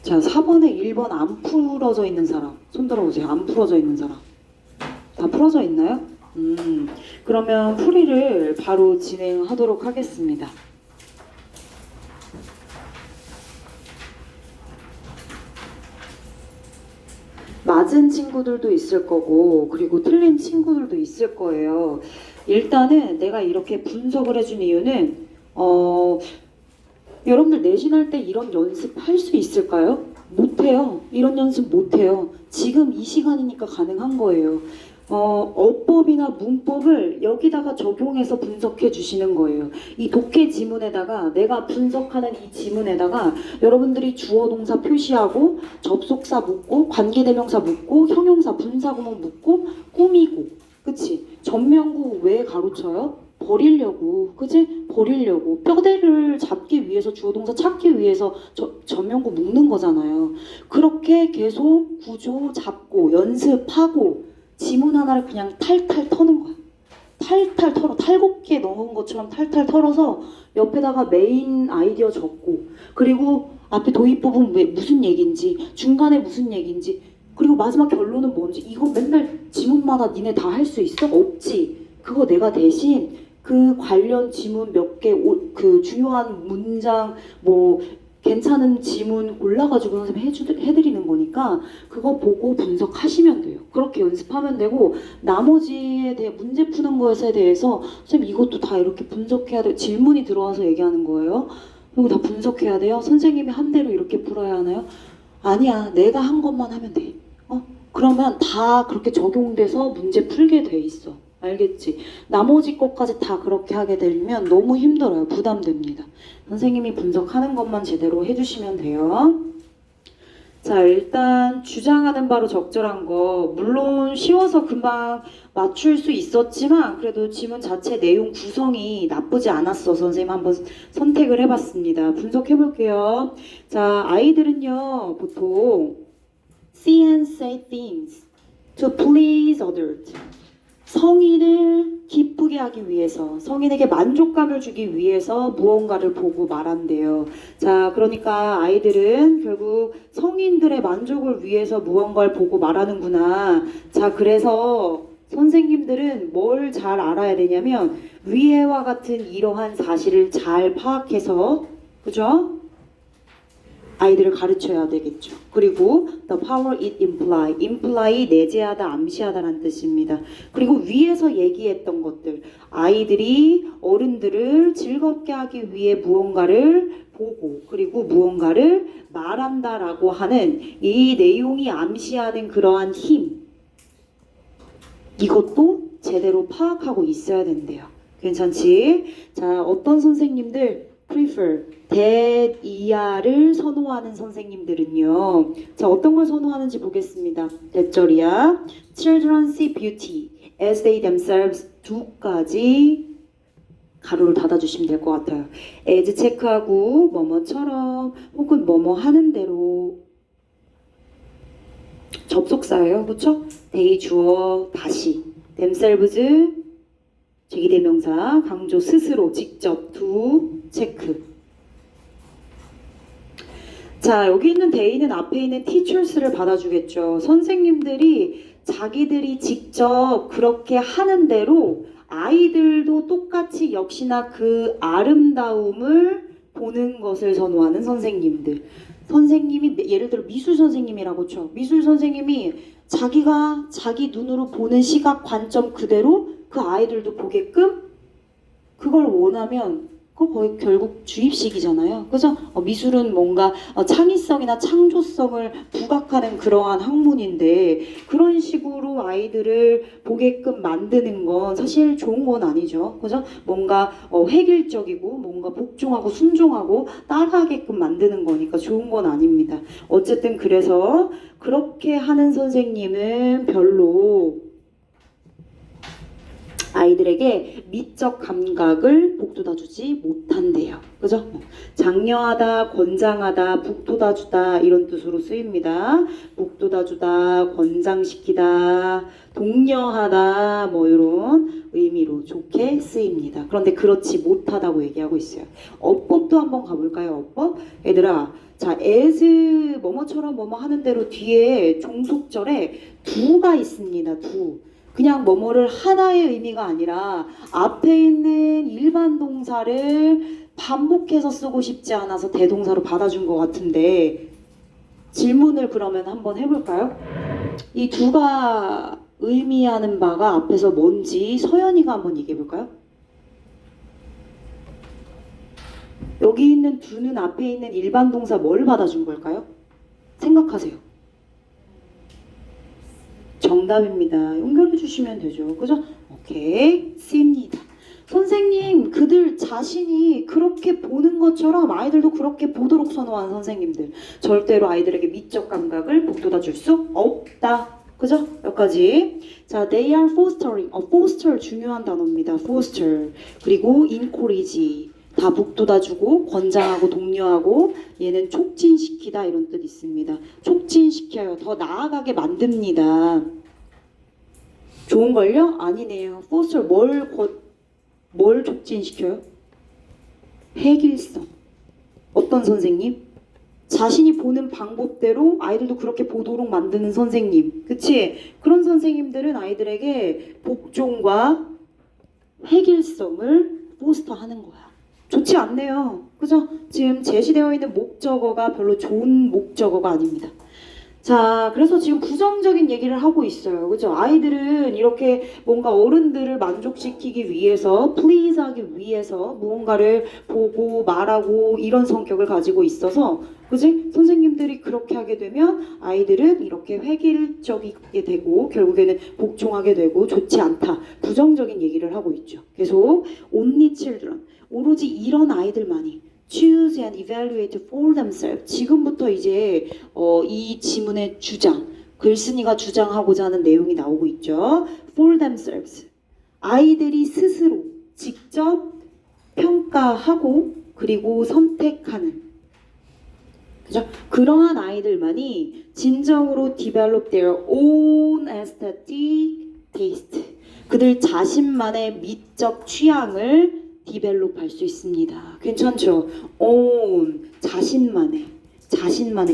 자, 4번에 1번 안 풀어져 있는 사람 손 들어보세요. 안 풀어져 있는 사람 다 풀어져 있나요? 그러면 풀이를 바로 진행하도록 하겠습니다. 맞은 친구들도 있을 거고 그리고 틀린 친구들도 있을 거예요. 일단은 내가 이렇게 분석을 해준 이유는 여러분들 내신할 때 이런 연습 할 수 있을까요? 못해요. 이런 연습 못해요. 지금 이 시간이니까 가능한 거예요. 어법이나 문법을 여기다가 적용해서 분석해 주시는 거예요. 이 독해 지문에다가 내가 분석하는 이 지문에다가 여러분들이 주어 동사 표시하고 접속사 묻고 관계대명사 묻고 형용사 분사구문 묻고 꾸미고 그치? 전명구 왜 가로쳐요? 버리려고 그치? 버리려고 뼈대를 잡기 위해서 주어 동사 찾기 위해서 전명구 묶는 거잖아요. 그렇게 계속 구조 잡고 연습하고 지문 하나를 그냥 탈탈 터는 거야. 탈탈 털어. 탈곡기에 넣은 것처럼 탈탈 털어서 옆에다가 메인 아이디어 적고 그리고 앞에 도입 부분 왜 무슨 얘기인지 중간에 무슨 얘기인지 그리고 마지막 결론은 뭔지 이거 맨날 지문마다 니네 다 할 수 있어? 없지. 그거 내가 대신 그 관련 지문 몇 개 그 중요한 문장 뭐 괜찮은 지문 골라가지고 선생님 해드리는 거니까 그거 보고 분석하시면 돼요. 그렇게 연습하면 되고 나머지에 대해 문제 푸는 것에 대해서 선생님 이것도 다 이렇게 분석해야 돼요. 질문이 들어와서 얘기하는 거예요. 이거 다 분석해야 돼요. 선생님이 한 대로 이렇게 풀어야 하나요? 아니야. 내가 한 것만 하면 돼. 그러면 다 그렇게 적용돼서 문제 풀게 돼 있어. 알겠지? 나머지 것까지 다 그렇게 하게 되면 너무 힘들어요. 부담됩니다. 선생님이 분석하는 것만 제대로 해주시면 돼요. 자, 일단 주장하는 바로 적절한 거 물론 쉬워서 금방 맞출 수 있었지만 그래도 지문 자체 내용 구성이 나쁘지 않았어. 선생님 한번 선택을 해봤습니다. 분석해 볼게요. 자, 아이들은요 보통 see and say things to please others. 성인을 기쁘게 하기 위해서, 성인에게 만족감을 주기 위해서 무언가를 보고 말한대요. 자, 그러니까 아이들은 결국 성인들의 만족을 위해서 무언가를 보고 말하는구나. 자, 그래서 선생님들은 뭘 잘 알아야 되냐면 위에와 같은 이러한 사실을 잘 파악해서, 그죠? 아이들을 가르쳐야 되겠죠. 그리고 the power it imply 내재하다, 암시하다라는 뜻입니다. 그리고 위에서 얘기했던 것들, 아이들이 어른들을 즐겁게 하기 위해 무언가를 보고 그리고 무언가를 말한다라고 하는 이 내용이 암시하는 그러한 힘, 이것도 제대로 파악하고 있어야 된대요. 괜찮지? 자, 어떤 선생님들 prefer, 대이하를 선호하는 선생님들은요. 자, 어떤 걸 선호하는지 보겠습니다. 대절이야. Children see beauty as they themselves 두까지 가로를 닫아주시면 될 것 같아요. as 체크하고 뭐뭐처럼 혹은 뭐뭐 하는 대로 접속사예요. 그렇죠? they 주어 다시 themselves 제기대명사 강조 스스로 직접 두 체크. 자, 여기 있는 they는 앞에 있는 teachers를 받아주겠죠. 선생님들이 자기들이 직접 그렇게 하는 대로 아이들도 똑같이 역시나 그 아름다움을 보는 것을 선호하는 선생님들. 선생님이 예를 들어 미술 선생님이라고 쳐. 미술 선생님이 자기가 자기 눈으로 보는 시각 관점 그대로 그 아이들도 보게끔 그걸 원하면 그거 거의 결국 주입식이잖아요. 그죠? 미술은 뭔가 창의성이나 창조성을 부각하는 그러한 학문인데 그런 식으로 아이들을 보게끔 만드는 건 사실 좋은 건 아니죠. 그죠? 뭔가 획일적이고 뭔가 복종하고 순종하고 따라하게끔 만드는 거니까 좋은 건 아닙니다. 어쨌든 그래서 그렇게 하는 선생님은 별로 아이들에게 미적 감각을 북돋아주지 못한대요. 그죠? 장려하다, 권장하다, 북돋아주다 이런 뜻으로 쓰입니다. 북돋아주다, 권장시키다, 독려하다 뭐 이런 의미로 좋게 쓰입니다. 그런데 그렇지 못하다고 얘기하고 있어요. 어법도 한번 가볼까요? 어법? 얘들아, 자, as 뭐뭐처럼 뭐뭐 하는 대로 뒤에 종속절에 do가 있습니다. do. 그냥 뭐뭐를 하나의 의미가 아니라 앞에 있는 일반 동사를 반복해서 쓰고 싶지 않아서 대동사로 받아준 것 같은데 질문을 그러면 한번 해볼까요? 이 do가 의미하는 바가 앞에서 뭔지 서연이가 한번 얘기해볼까요? 여기 있는 do는 앞에 있는 일반 동사 뭘 받아준 걸까요? 생각하세요. 정답입니다. 연결해 주시면 되죠. 그죠? 오케이. C입니다. 선생님, 그들 자신이 그렇게 보는 것처럼 아이들도 그렇게 보도록 선호하는 선생님들. 절대로 아이들에게 미적 감각을 북돋아 줄 수 없다. 그죠? 여기까지. 자, they are fostering. foster 중요한 단어입니다. foster. 그리고 encourage. 다 북돋아주고 권장하고 독려하고 얘는 촉진시키다 이런 뜻 있습니다. 촉진시켜요. 더 나아가게 만듭니다. 좋은걸요? 아니네요. foster 뭘 촉진시켜요? 획일성. 어떤 선생님? 자신이 보는 방법대로 아이들도 그렇게 보도록 만드는 선생님. 그치? 그런 선생님들은 아이들에게 복종과 획일성을 포스터하는 거야. 좋지 않네요. 그죠? 지금 제시되어 있는 목적어가 별로 좋은 목적어가 아닙니다. 자, 그래서 지금 부정적인 얘기를 하고 있어요. 그죠? 아이들은 이렇게 뭔가 어른들을 만족시키기 위해서, please하기 위해서 무언가를 보고 말하고 이런 성격을 가지고 있어서, 그지? 선생님들이 그렇게 하게 되면 아이들은 이렇게 획일적이게 되고 결국에는 복종하게 되고 좋지 않다. 부정적인 얘기를 하고 있죠. 계속 only children, 오로지 이런 아이들만이 choose and evaluate for themselves. 지금부터 이제 이 지문의 주장, 글쓴이가 주장하고자 하는 내용이 나오고 있죠. for themselves. 아이들이 스스로 직접 평가하고 그리고 선택하는. 그죠? 그러한 아이들만이 진정으로 develop their own aesthetic taste. 그들 자신만의 미적 취향을 디벨롭 할 수 있습니다. 괜찮죠? own, 자신만의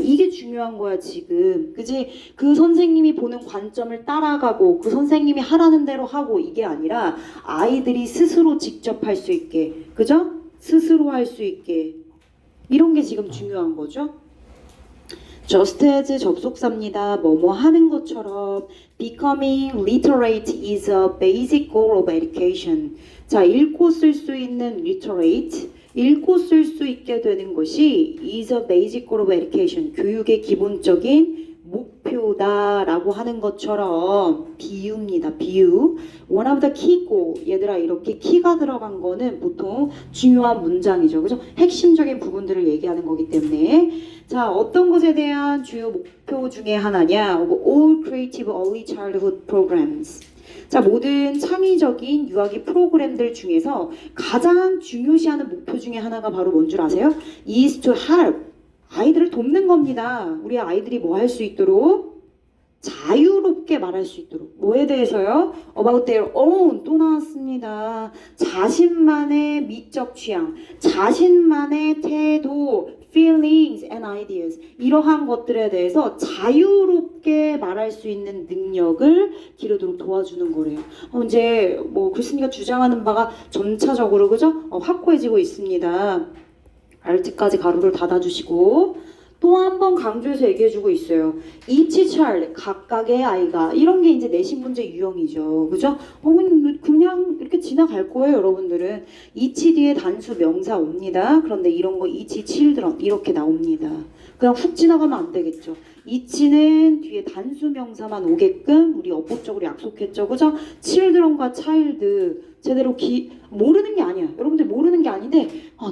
이게 중요한 거야 지금. 그지? 그 선생님이 보는 관점을 따라가고 그 선생님이 하라는 대로 하고 이게 아니라 아이들이 스스로 직접 할 수 있게, 그죠? 스스로 할 수 있게 이런 게 지금 중요한 거죠. just as 접속사입니다. 뭐뭐 하는 것처럼 becoming literate is a basic goal of education. 자, 읽고 쓸 수 있는 literate, 읽고 쓸 수 있게 되는 것이 is a basic goal of education. 교육의 기본적인 목표다라고 하는 것처럼 비유입니다. 비유. one of the key goal. 얘들아, 이렇게 키가 들어간 거는 보통 중요한 문장이죠. 그죠? 핵심적인 부분들을 얘기하는 거기 때문에. 자, 어떤 것에 대한 주요 목표 중에 하나냐? all creative early childhood programs. 자, 모든 창의적인 유아기 프로그램들 중에서 가장 중요시하는 목표 중에 하나가 바로 뭔 줄 아세요? is to help. 아이들을 돕는 겁니다. 우리 아이들이 뭐 할 수 있도록? 자유롭게 말할 수 있도록. 뭐에 대해서요? About their own. 또 나왔습니다. 자신만의 미적 취향, 자신만의 태도, feelings and ideas. 이러한 것들에 대해서 자유롭게 말할 수 있는 능력을 기르도록 도와주는 거래요. 이제 뭐 글쓴이가 주장하는 바가 점차적으로, 그죠? 확고해지고 있습니다. 알트까지 가로를 닫아주시고 또 한 번 강조해서 얘기해주고 있어요. each child, 각각의 아이가. 이런 게 이제 내신 문제 유형이죠. 그죠? 그냥 이렇게 지나갈 거예요, 여러분들은. each 뒤에 단수 명사 옵니다. 그런데 이런 거 each children 이렇게 나옵니다. 그냥 훅 지나가면 안 되겠죠. each는 뒤에 단수 명사만 오게끔 우리 어법적으로 약속했죠. 그죠? children과 child 제대로 모르는 게 아니야. 여러분들 모르는 게 아닌데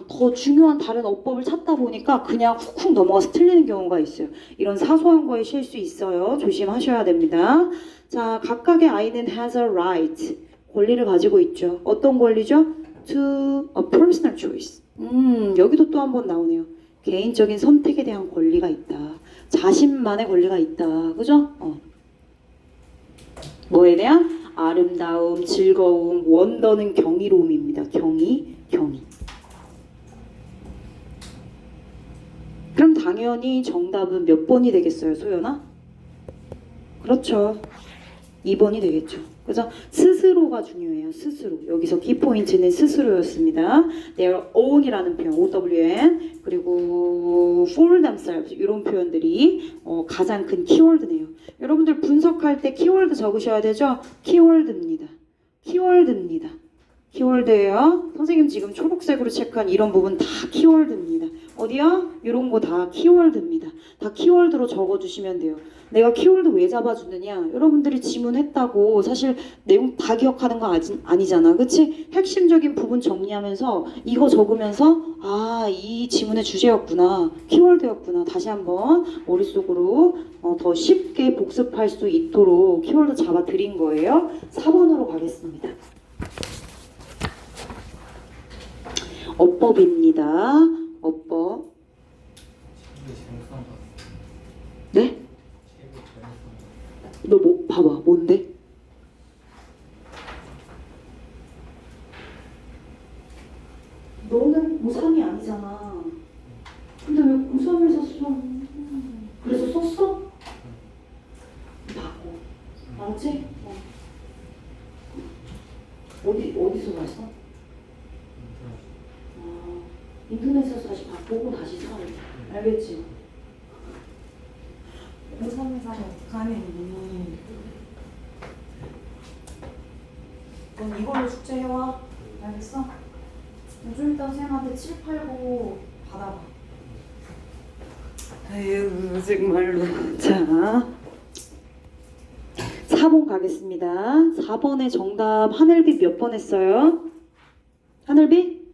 더 중요한 다른 어법을 찾다 보니까 그냥 훅훅 넘어가서 틀리는 경우가 있어요. 이런 사소한 거에 실수 있어요. 조심하셔야 됩니다. 자, 각각의 아이는 has a right. 권리를 가지고 있죠. 어떤 권리죠? To a personal choice. 여기도 또 한 번 나오네요. 개인적인 선택에 대한 권리가 있다. 자신만의 권리가 있다. 그죠? 뭐에 대한? 아름다움, 즐거움, 원더는 경이로움입니다. 경이. 그럼 당연히 정답은 몇 번이 되겠어요, 소연아? 그렇죠. 2번이 되겠죠. 그래서 스스로가 중요해요. 스스로. 여기서 키포인트는 스스로였습니다. their own이라는 표현, own, 그리고 for themselves 이런 표현들이 가장 큰 키워드네요. 여러분들 분석할 때 키워드 적으셔야 되죠? 키워드입니다. 키워드입니다. 키워드예요. 선생님 지금 초록색으로 체크한 이런 부분 다 키워드입니다. 어디요? 이런 거 다 키워드입니다. 다 키워드로 적어주시면 돼요. 내가 키워드 왜 잡아주느냐? 여러분들이 지문했다고 사실 내용 다 기억하는 거 아니잖아. 그치? 핵심적인 부분 정리하면서 이거 적으면서 아, 이 지문의 주제였구나. 키워드였구나. 다시 한번 머릿속으로 더 쉽게 복습할 수 있도록 키워드 잡아드린 거예요. 4번으로 가겠습니다. 어법입니다. 어법. 네? 너 뭐 봐봐. 뭔데? 너는 고3이 아니잖아. 근데 왜 고3을 썼어? 그래서 썼어? 바꿔. 알았지? 어디서 봤어? 인터넷에서 다시 보고 다시 사. 알겠지? 고3을 사면 어떡하니? 그럼 이걸로 숙제 해와. 알겠어? 좀 이따 쌤한테 7, 8, 9 받아봐. 아유 정말로. 자 4번 가겠습니다. 4번의 정답 하늘빛 몇 번 했어요? 하늘빛?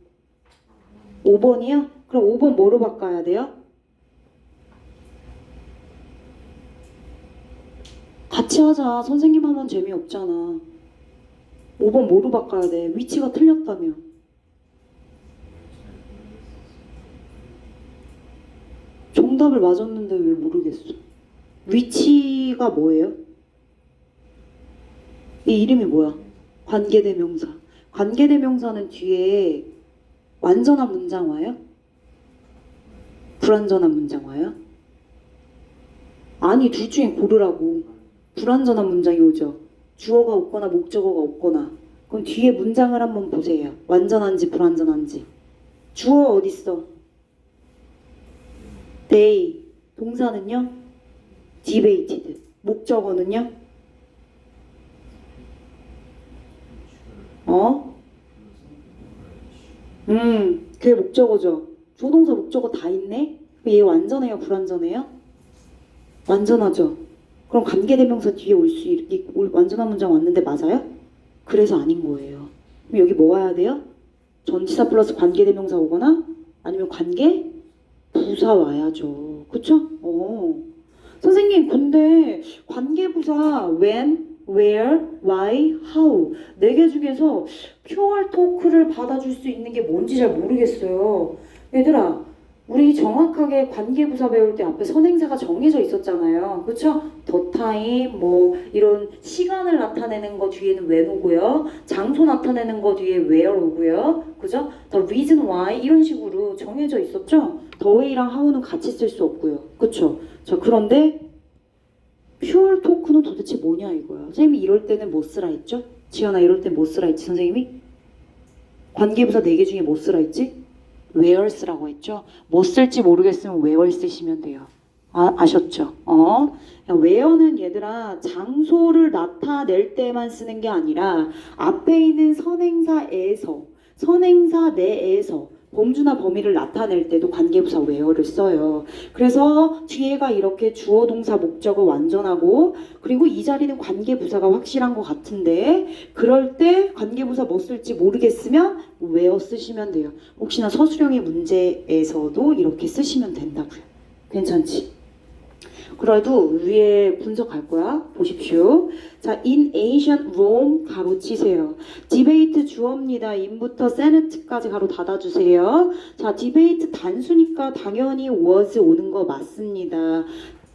5번이요? 그럼 5번 뭐로 바꿔야 돼요? 같이 하자. 선생님 하면 재미없잖아. 5번 뭐로 바꿔야 돼? 위치가 틀렸다며. 정답을 맞았는데 왜 모르겠어? 위치가 뭐예요? 이 이름이 뭐야? 관계대명사. 관계대명사는 뒤에 완전한 문장 와요? 불완전한 문장 와요? 아니 둘 중에 고르라고. 불완전한 문장이 오죠. 주어가 없거나 목적어가 없거나. 그럼 뒤에 문장을 한번 보세요. 완전한지 불완전한지. 주어 어딨어? they. 동사는요? debated. 목적어는요? 그게 목적어죠. 조동사 목적어 다 있네? 얘 완전해요? 불완전해요? 완전하죠. 그럼 관계대명사 뒤에 완전한 문장 왔는데 맞아요? 그래서 아닌 거예요. 그럼 여기 뭐 와야 돼요? 전치사 플러스 관계대명사 오거나 아니면 관계 부사 와야죠. 그쵸? 선생님 근데 관계부사 when, where, why, how 4개 중에서 퓨어 토크를 받아줄 수 있는 게 뭔지 잘 모르겠어요. 얘들아 우리 정확하게 관계부사 배울 때 앞에 선행사가 정해져 있었잖아요. 그쵸? the time 뭐 이런 시간을 나타내는 거 뒤에는 when 오고요. 장소 나타내는 거 뒤에 where 오고요. 그죠? the reason why 이런 식으로 정해져 있었죠? the way랑 how는 같이 쓸 수 없고요. 그쵸? 자 그런데 퓨어 토크는 도대체 뭐냐 이거야. 선생님이 이럴 때는 뭐 쓰라 했죠? 지연아 이럴 때 뭐 쓰라 했지 선생님이? 관계부사 4개 중에 뭐 쓰라 했지? where 쓰라고 했죠? 뭐 쓸지 모르겠으면 where 쓰시면 돼요. 아셨죠? where는 얘들아 장소를 나타낼 때만 쓰는 게 아니라 앞에 있는 선행사에서 선행사 내에서 범주나 범위를 나타낼 때도 관계부사 where를 써요. 그래서 뒤에가 이렇게 주어 동사 목적어 완전하고 그리고 이 자리는 관계부사가 확실한 것 같은데 그럴 때 관계부사 뭐 쓸지 모르겠으면 where 쓰시면 돼요. 혹시나 서술형의 문제에서도 이렇게 쓰시면 된다고요. 괜찮지? 그래도 위에 분석할 거야. 보십시오. 자, in ancient Rome 가로 치세요. debate 주어입니다. in부터 senate까지 가로 닫아주세요. 자, debate 단수니까 당연히 was 오는 거 맞습니다.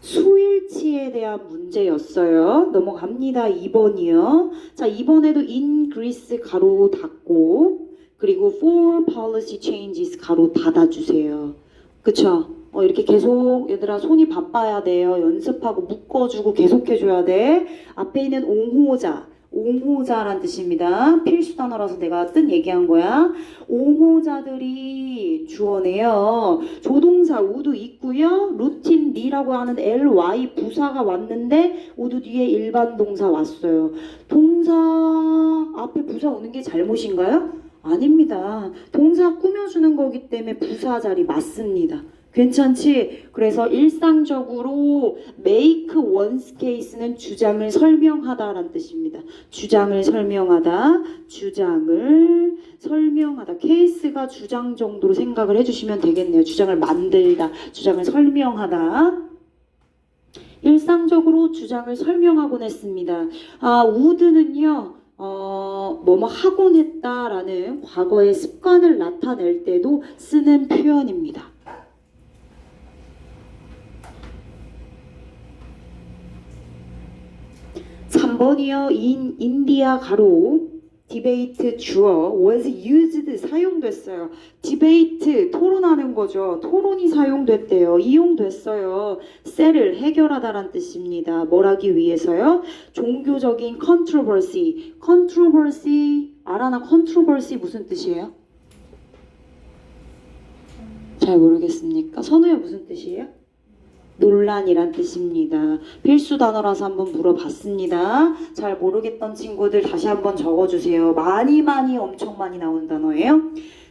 수일치에 대한 문제였어요. 넘어갑니다. 2번이요. 자, 2번에도 in Greece 가로 닫고 그리고 for policy changes 가로 닫아주세요. 그쵸? 이렇게 계속 얘들아 손이 바빠야 돼요. 연습하고 묶어주고 계속해줘야 돼. 앞에 있는 옹호자. 옹호자란 뜻입니다. 필수 단어라서 내가 뜻 얘기한 거야. 옹호자들이 주어네요. 조동사 우드 있고요. 루틴 미라고 하는 ly 부사가 왔는데 우드 뒤에 일반 동사 왔어요. 동사 앞에 부사 오는 게 잘못인가요? 아닙니다. 동사 꾸며주는 거기 때문에 부사 자리 맞습니다. 괜찮지? 그래서 일상적으로 make one's case는 주장을 설명하다라는 뜻입니다. 주장을 설명하다, 주장을 설명하다. 케이스가 주장 정도로 생각을 해주시면 되겠네요. 주장을 만들다, 주장을 설명하다. 일상적으로 주장을 설명하곤 했습니다. would는요. 뭐뭐 하곤 했다라는 과거의 습관을 나타낼 때도 쓰는 표현입니다. 3번이요. in India 가로 debate 주어 was used 사용됐어요. debate 토론하는 거죠. 토론이 사용됐대요. 이용됐어요. settle 해결하다란 뜻입니다. 뭘 하기 위해서요? 종교적인 controversy. controversy 알아나? controversy 무슨 뜻이에요? 잘 모르겠습니까? 선우야 무슨 뜻이에요? 논란이란 뜻입니다. 필수 단어라서 한번 물어봤습니다. 잘 모르겠던 친구들 다시 한번 적어주세요. 많이 엄청 많이 나온 단어예요.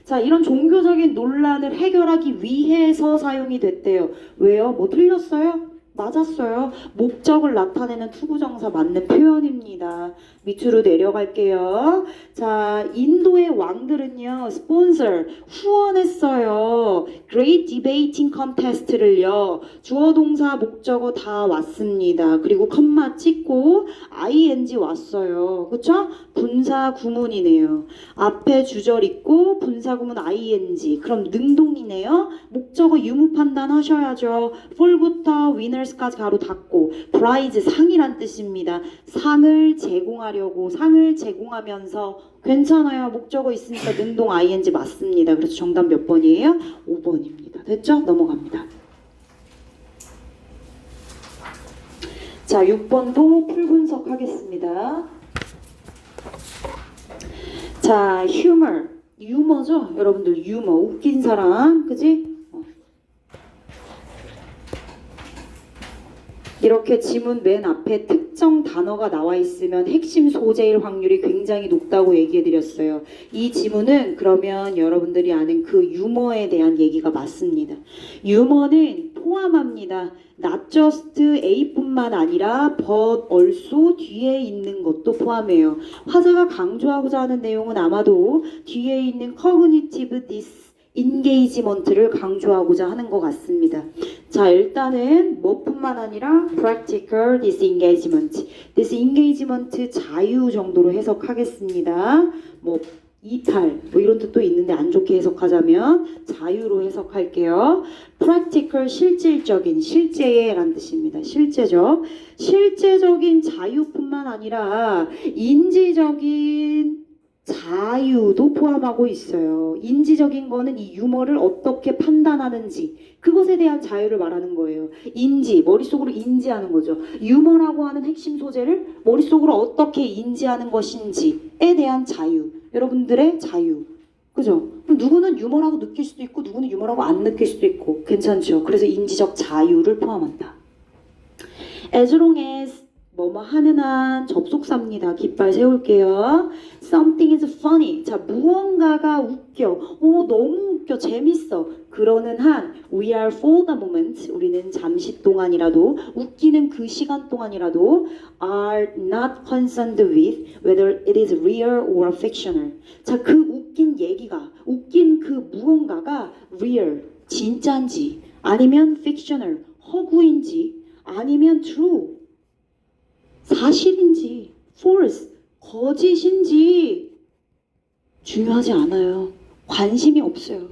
자, 이런 종교적인 논란을 해결하기 위해서 사용이 됐대요. 왜요? 뭐 틀렸어요? 맞았어요. 목적을 나타내는 투구정사 맞는 표현입니다. 밑으로 내려갈게요. 자, 인도의 왕들은요, 스폰서, 후원했어요. Great Debating Contest를요, 주어 동사 목적어 다 왔습니다. 그리고 컴마 찍고 ing 왔어요. 그쵸? 분사 구문이네요. 앞에 주절 있고 분사 구문 ing. 그럼 능동이네요. 목적어 유무 판단 하셔야죠. for부터 winners까지 가로 닫고 prize 상이란 뜻입니다. 상을 제공하려고 상을 제공하면서 괜찮아요. 목적어 있으니까 능동 ing 맞습니다. 그래서 정답 몇 번이에요? 5번입니다. 됐죠? 넘어갑니다. 자, 6번도 풀분석 하겠습니다. 자, humor. 유머죠? 여러분들 유머. 웃긴 사람. 그지? 이렇게 지문 맨 앞에 특정 단어가 나와 있으면 핵심 소재일 확률이 굉장히 높다고 얘기해 드렸어요. 이 지문은 그러면 여러분들이 아는 그 유머에 대한 얘기가 맞습니다. 유머는 포함합니다. Not just A뿐만 아니라 but also 뒤에 있는 것도 포함해요. 화자가 강조하고자 하는 내용은 아마도 뒤에 있는 cognitive engagement를 강조하고자 하는 것 같습니다. 자, 일단은 뭐뿐만 아니라 practical disengagement, disengagement 자유 정도로 해석하겠습니다. 뭐 이탈 뭐 이런 뜻도 있는데 안 좋게 해석하자면 자유로 해석할게요. practical 실질적인, 실제의란 뜻입니다. 실제적, 실제적인 자유뿐만 아니라 인지적인 자유도 포함하고 있어요. 인지적인 거는 이 유머를 어떻게 판단하는지 그것에 대한 자유를 말하는 거예요. 인지, 머릿속으로 인지하는 거죠. 유머라고 하는 핵심 소재를 머릿속으로 어떻게 인지하는 것인지에 대한 자유. 여러분들의 자유. 그죠? 그럼 누구는 유머라고 느낄 수도 있고 누구는 유머라고 안 느낄 수도 있고 괜찮죠? 그래서 인지적 자유를 포함한다. As long as 뭐뭐 하는 한 접속사입니다. 깃발 세울게요. Something is funny. 자, 무언가가 웃겨. 너무 웃겨. 재밌어. 그러는 한 we are for the moment. 우리는 잠시 동안이라도 웃기는 그 시간 동안이라도 are not concerned with whether it is real or fictional. 자, 그 웃긴 얘기가 웃긴 그 무언가가 real, 진짜인지 아니면 fictional, 허구인지 아니면 true, 사실인지 false, 거짓인지 중요하지 않아요. 관심이 없어요.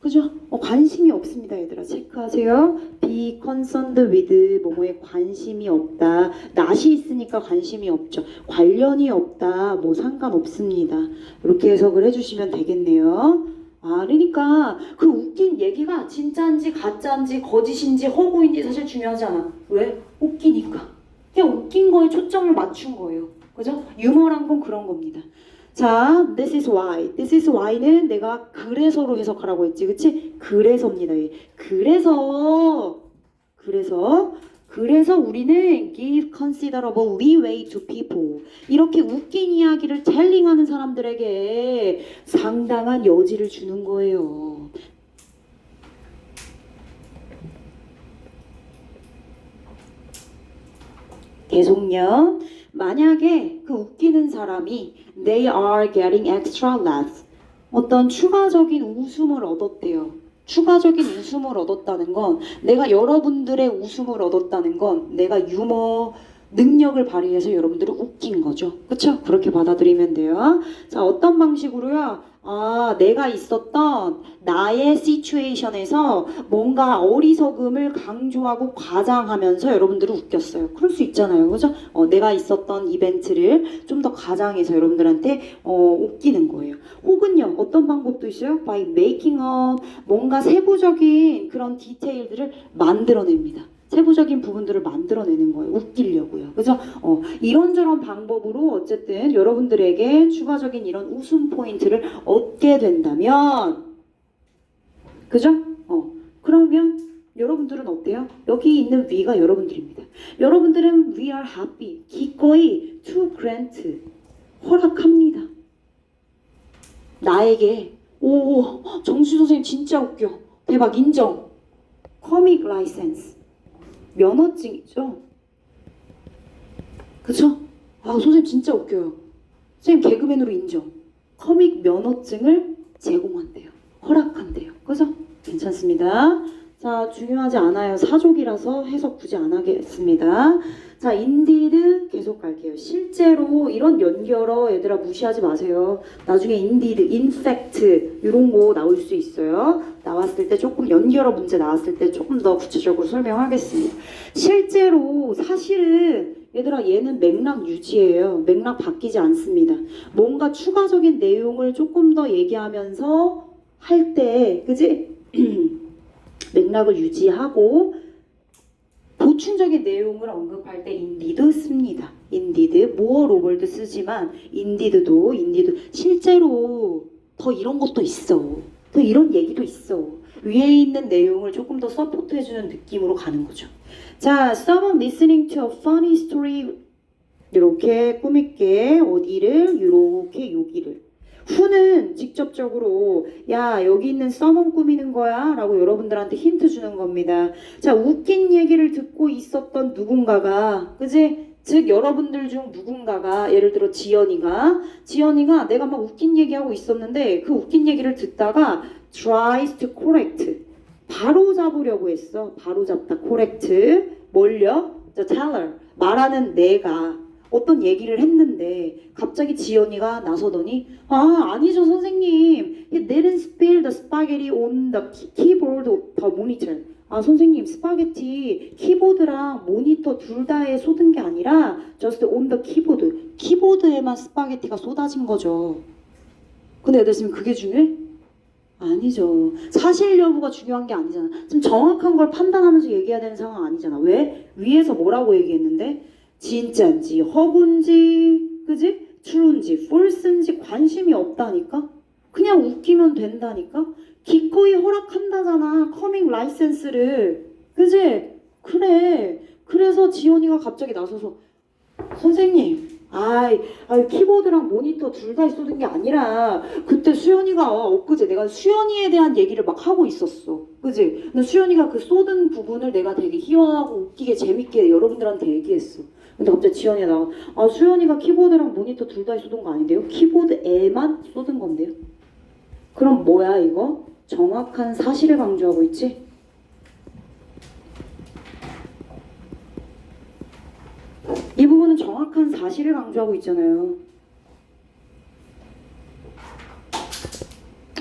그죠? 관심이 없습니다. 얘들아 체크하세요. be concerned with 뭐뭐에 관심이 없다. 낫이 있으니까 관심이 없죠. 관련이 없다. 뭐 상관없습니다. 이렇게 해석을 해주시면 되겠네요. 아, 그러니까 그 웃긴 얘기가 진짜인지 가짜인지 거짓인지 허구인지 사실 중요하지 않아. 왜? 웃기니까. 그냥 웃긴 거에 초점을 맞춘 거예요. 그죠? 유머란 건 그런 겁니다. 자, this is why. this is why는 내가 그래서로 해석하라고 했지. 그치? 그래서입니다. 그래서 우리는 give considerable leeway to people. 이렇게 웃긴 이야기를 텔링하는 사람들에게 상당한 여지를 주는 거예요. 계속요. 만약에 그 웃기는 사람이 they are getting extra laughs. 어떤 추가적인 웃음을 얻었대요. 추가적인 웃음을 얻었다는 건 내가 여러분들의 웃음을 얻었다는 건 내가 유머 능력을 발휘해서 여러분들을 웃긴 거죠. 그쵸? 그렇게 받아들이면 돼요. 자, 어떤 방식으로요? 아, 내가 있었던 나의 시츄에이션에서 뭔가 어리석음을 강조하고 과장하면서 여러분들을 웃겼어요. 그럴 수 있잖아요. 그죠? 내가 있었던 이벤트를 좀 더 과장해서 여러분들한테 웃기는 거예요. 혹은요, 어떤 방법도 있어요? by making up, 뭔가 세부적인 그런 디테일들을 만들어냅니다. 세부적인 부분들을 만들어내는 거예요. 웃기려고요. 그죠? 이런저런 방법으로 어쨌든 여러분들에게 추가적인 이런 웃음 포인트를 얻게 된다면, 그죠? 그러면 여러분들은 어때요? 여기 있는 we가 여러분들입니다. 여러분들은 we are happy. 기꺼이 to grant. 허락합니다. 나에게, 오, 정수 선생님 진짜 웃겨. 대박, 인정. comic license. 면허증이죠. 그쵸? 아, 선생님 진짜 웃겨요. 선생님 개그맨으로 인정. 커믹 면허증을 제공한대요. 허락한대요. 그죠? 괜찮습니다. 자, 중요하지 않아요. 사족이라서 해석 굳이 안 하겠습니다. 자, indeed 계속 갈게요. 실제로 이런 연결어 얘들아 무시하지 마세요. 나중에 indeed, in fact 이런 거 나올 수 있어요. 나왔을 때 조금 연결어 문제 나왔을 때 조금 더 구체적으로 설명하겠습니다. 실제로 사실은 얘들아 얘는 맥락 유지예요. 맥락 바뀌지 않습니다. 뭔가 추가적인 내용을 조금 더 얘기하면서 할 때, 그지? 맥락을 유지하고 보충적인 내용을 언급할 때 indeed 씁니다. indeed, more over도 쓰지만 indeed도 실제로 더 이런 것도 있어. 더 이런 얘기도 있어. 위에 있는 내용을 조금 더 서포트해주는 느낌으로 가는 거죠. 자, someone listening to a funny story 이렇게 꾸밀게 어디를 이렇게 여기를 후는 직접적으로 야 여기 있는 someone 꾸미는 거야 라고 여러분들한테 힌트 주는 겁니다. 자, 웃긴 얘기를 듣고 있었던 누군가가 그지? 즉 여러분들 중 누군가가 예를 들어 지연이가 내가 막 웃긴 얘기하고 있었는데 그 웃긴 얘기를 듣다가 tries to correct 바로 잡으려고 했어. 바로 잡다 correct 뭘요? the teller 말하는 내가 어떤 얘기를 했는데 갑자기 지연이가 나서더니 아니죠 선생님 he didn't spill the spaghetti on the keyboard of the monitor 아 선생님 스파게티 키보드랑 모니터 둘 다에 쏟은 게 아니라 just on the keyboard 키보드에만 스파게티가 쏟아진 거죠. 근데 애들 지금 그게 중요해? 아니죠. 사실 여부가 중요한 게 아니잖아. 지금 정확한 걸 판단하면서 얘기해야 되는 상황 아니잖아. 왜? 위에서 뭐라고 얘기했는데 진짜인지 허구인지 그지? true인지 false인지 관심이 없다니까? 그냥 웃기면 된다니까? 기꺼이 허락한다잖아. 커밍 라이센스를. 그지? 그래. 그래서 지연이가 갑자기 나서서 선생님 키보드랑 모니터 둘 다 쏟은 게 아니라 그때 수연이가 엊그제 내가 수연이에 대한 얘기를 막 하고 있었어. 그지? 근데 수연이가 그 쏟은 부분을 내가 되게 희화하고 웃기게 재밌게 여러분들한테 얘기했어. 근데 갑자기 지연이가 나와 수연이가 키보드랑 모니터 둘 다 쏟은 거 아닌데요? 키보드에만 쏟은 건데요? 그럼 뭐야 이거? 정확한 사실을 강조하고 있지? 이 부분은 정확한 사실을 강조하고 있잖아요.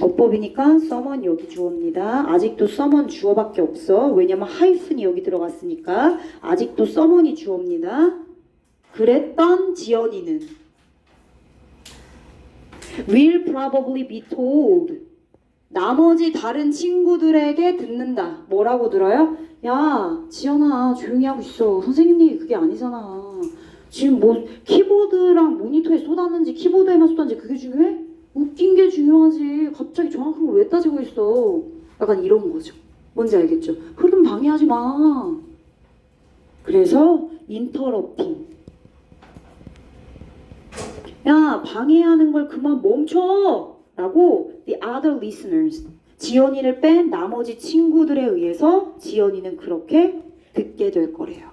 어법이니까 someone 여기 주어입니다. 아직도 someone 주어밖에 없어. 왜냐면 하이픈이 여기 들어갔으니까 아직도 someone이 주어입니다. 그랬던 지연이는 will probably be told 나머지 다른 친구들에게 듣는다. 뭐라고 들어요? 야, 지연아, 조용히 하고 있어. 선생님 얘기 그게 아니잖아. 지금 뭐 키보드랑 모니터에 쏟았는지 키보드에만 쏟았는지 그게 중요해? 웃긴 게 중요하지. 갑자기 정확한 걸 왜 따지고 있어? 약간 이런 거죠. 뭔지 알겠죠? 흐름 방해하지 마. 그래서 인터럽팅. 야, 방해하는 걸 그만 멈춰! 라고 the other listeners, 지연이를 뺀 나머지 친구들에 의해서 지연이는 그렇게 듣게 될 거래요.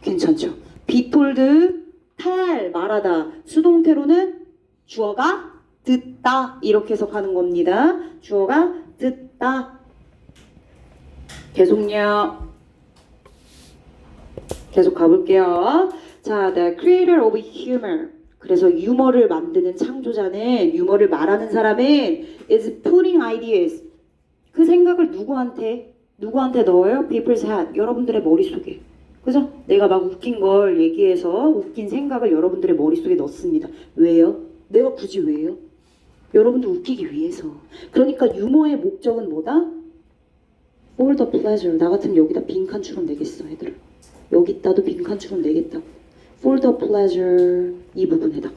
괜찮죠? be told, tell, 말하다. 수동태로는 주어가 듣다 이렇게 해석하는 겁니다. 주어가 듣다. 계속요. 계속 가볼게요. 자, the creator of humor. 그래서 유머를 만드는 창조자는, 유머를 말하는 사람은 is putting ideas. 그 생각을 누구한테 넣어요? People's head. 여러분들의 머릿속에. 그죠? 내가 막 웃긴 걸 얘기해서 웃긴 생각을 여러분들의 머릿속에 넣습니다. 왜요? 내가 굳이 왜요? 여러분들 웃기기 위해서. 그러니까 유머의 목적은 뭐다? For the pleasure. 나 같으면 여기다 빈칸 추론 내겠어, 애들. 여기다도 빈칸 추론 내겠다. For the pleasure. 이 부분에다가.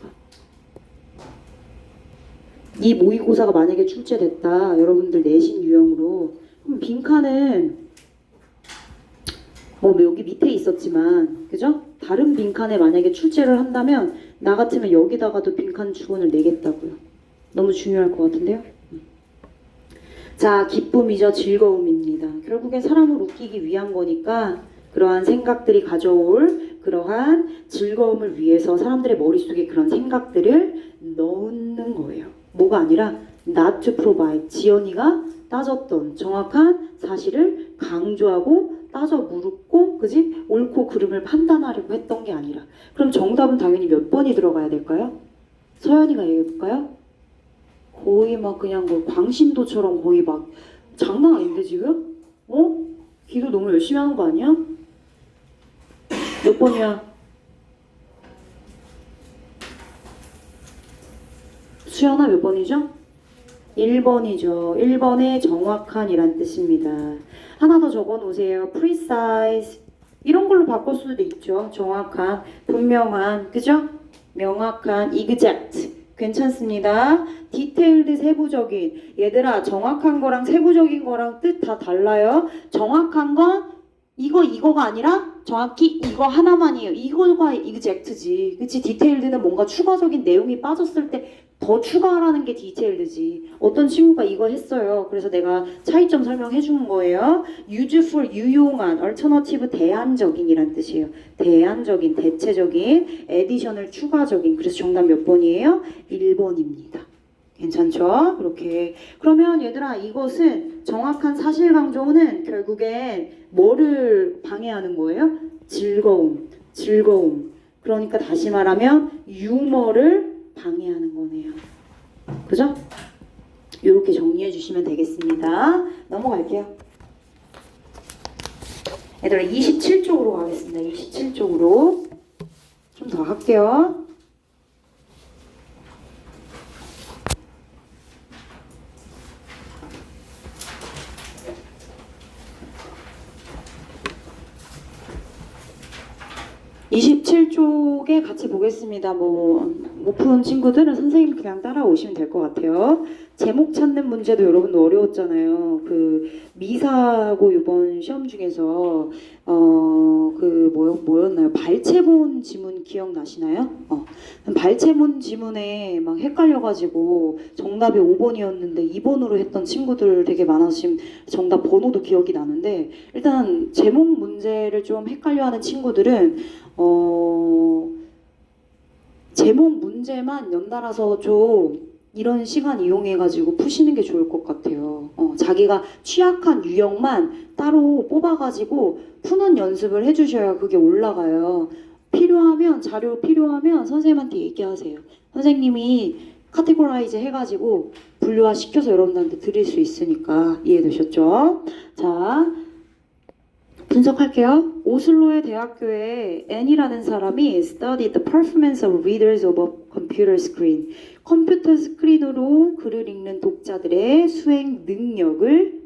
이 모의고사가 만약에 출제됐다. 여러분들 내신 유형으로. 그럼 빈칸은 뭐 여기 밑에 있었지만, 그죠? 다른 빈칸에 만약에 출제를 한다면 나 같으면 여기다가도 빈칸 추론을 내겠다고요. 너무 중요할 것 같은데요? 자, 기쁨이죠. 즐거움입니다. 결국엔 사람을 웃기기 위한 거니까 그러한 생각들이 가져올 그러한 즐거움을 위해서 사람들의 머릿속에 그런 생각들을 넣는 거예요. 뭐가 아니라 not to provide. 지연이가 따졌던 정확한 사실을 강조하고 따져 물었고, 그지? 옳고 그름을 판단하려고 했던 게 아니라. 그럼 정답은 당연히 몇 번이 들어가야 될까요? 서연이가 얘기해볼까요? 거의 막 그냥 뭐 광신도처럼 거의 막 장난 아닌데 지금? 어? 기도 너무 열심히 하는 거 아니야? 몇 번이야? 수연아 몇 번이죠? 1번이죠. 1번의 정확한이란 뜻입니다. 하나 더 적어놓으세요. precise. 이런 걸로 바꿀 수도 있죠. 정확한, 분명한, 그죠? 명확한, exact. 괜찮습니다. detailed, 세부적인. 얘들아, 정확한 거랑 세부적인 거랑 뜻 다 달라요. 정확한 건 이거가 아니라 정확히 이거 하나만이에요. 이거가 exact지. 그치? 디테일드는 뭔가 추가적인 내용이 빠졌을 때 더 추가하라는 게 디테일드지. 어떤 친구가 이거 했어요. 그래서 내가 차이점 설명해 주는 거예요. useful, 유용한, alternative, 대안적인이란 뜻이에요. 대안적인, 대체적인, additional, 추가적인. 그래서 정답 몇 번이에요? 1번입니다. 괜찮죠? 그렇게. 그러면 얘들아, 이것은 정확한 사실 강조는 결국엔 뭐를 방해하는 거예요? 즐거움. 그러니까 다시 말하면 유머를 방해하는 거네요. 그죠? 이렇게 정리해 주시면 되겠습니다. 넘어갈게요. 얘들아, 27쪽으로 가겠습니다. 27쪽으로. 좀 더 할게요. (27쪽에) 같이 보겠습니다. 못 푸는 친구들은 선생님 그냥 따라오시면 될 것 같아요. 제목 찾는 문제도 여러분도 어려웠잖아요. 그 미사고 이번 시험 중에서 뭐였나요? 발췌본 지문 기억나시나요? 발췌본 지문에 막 헷갈려가지고 정답이 5번이었는데 2번으로 했던 친구들 되게 많아서 지금 정답 번호도 기억이 나는데, 일단 제목 문제를 좀 헷갈려하는 친구들은 제목 문제만 연달아서 좀 이런 시간 이용해가지고 푸시는 게 좋을 것 같아요. 자기가 취약한 유형만 따로 뽑아가지고 푸는 연습을 해주셔야 그게 올라가요. 자료 필요하면 선생님한테 얘기하세요. 선생님이 카테고라이즈 해가지고 분류화 시켜서 여러분들한테 드릴 수 있으니까. 이해되셨죠? 자, 분석할게요. 오슬로의 대학교에 N이라는 사람이 studied the performance of readers of a computer screen. 컴퓨터 스크린으로 글을 읽는 독자들의 수행 능력을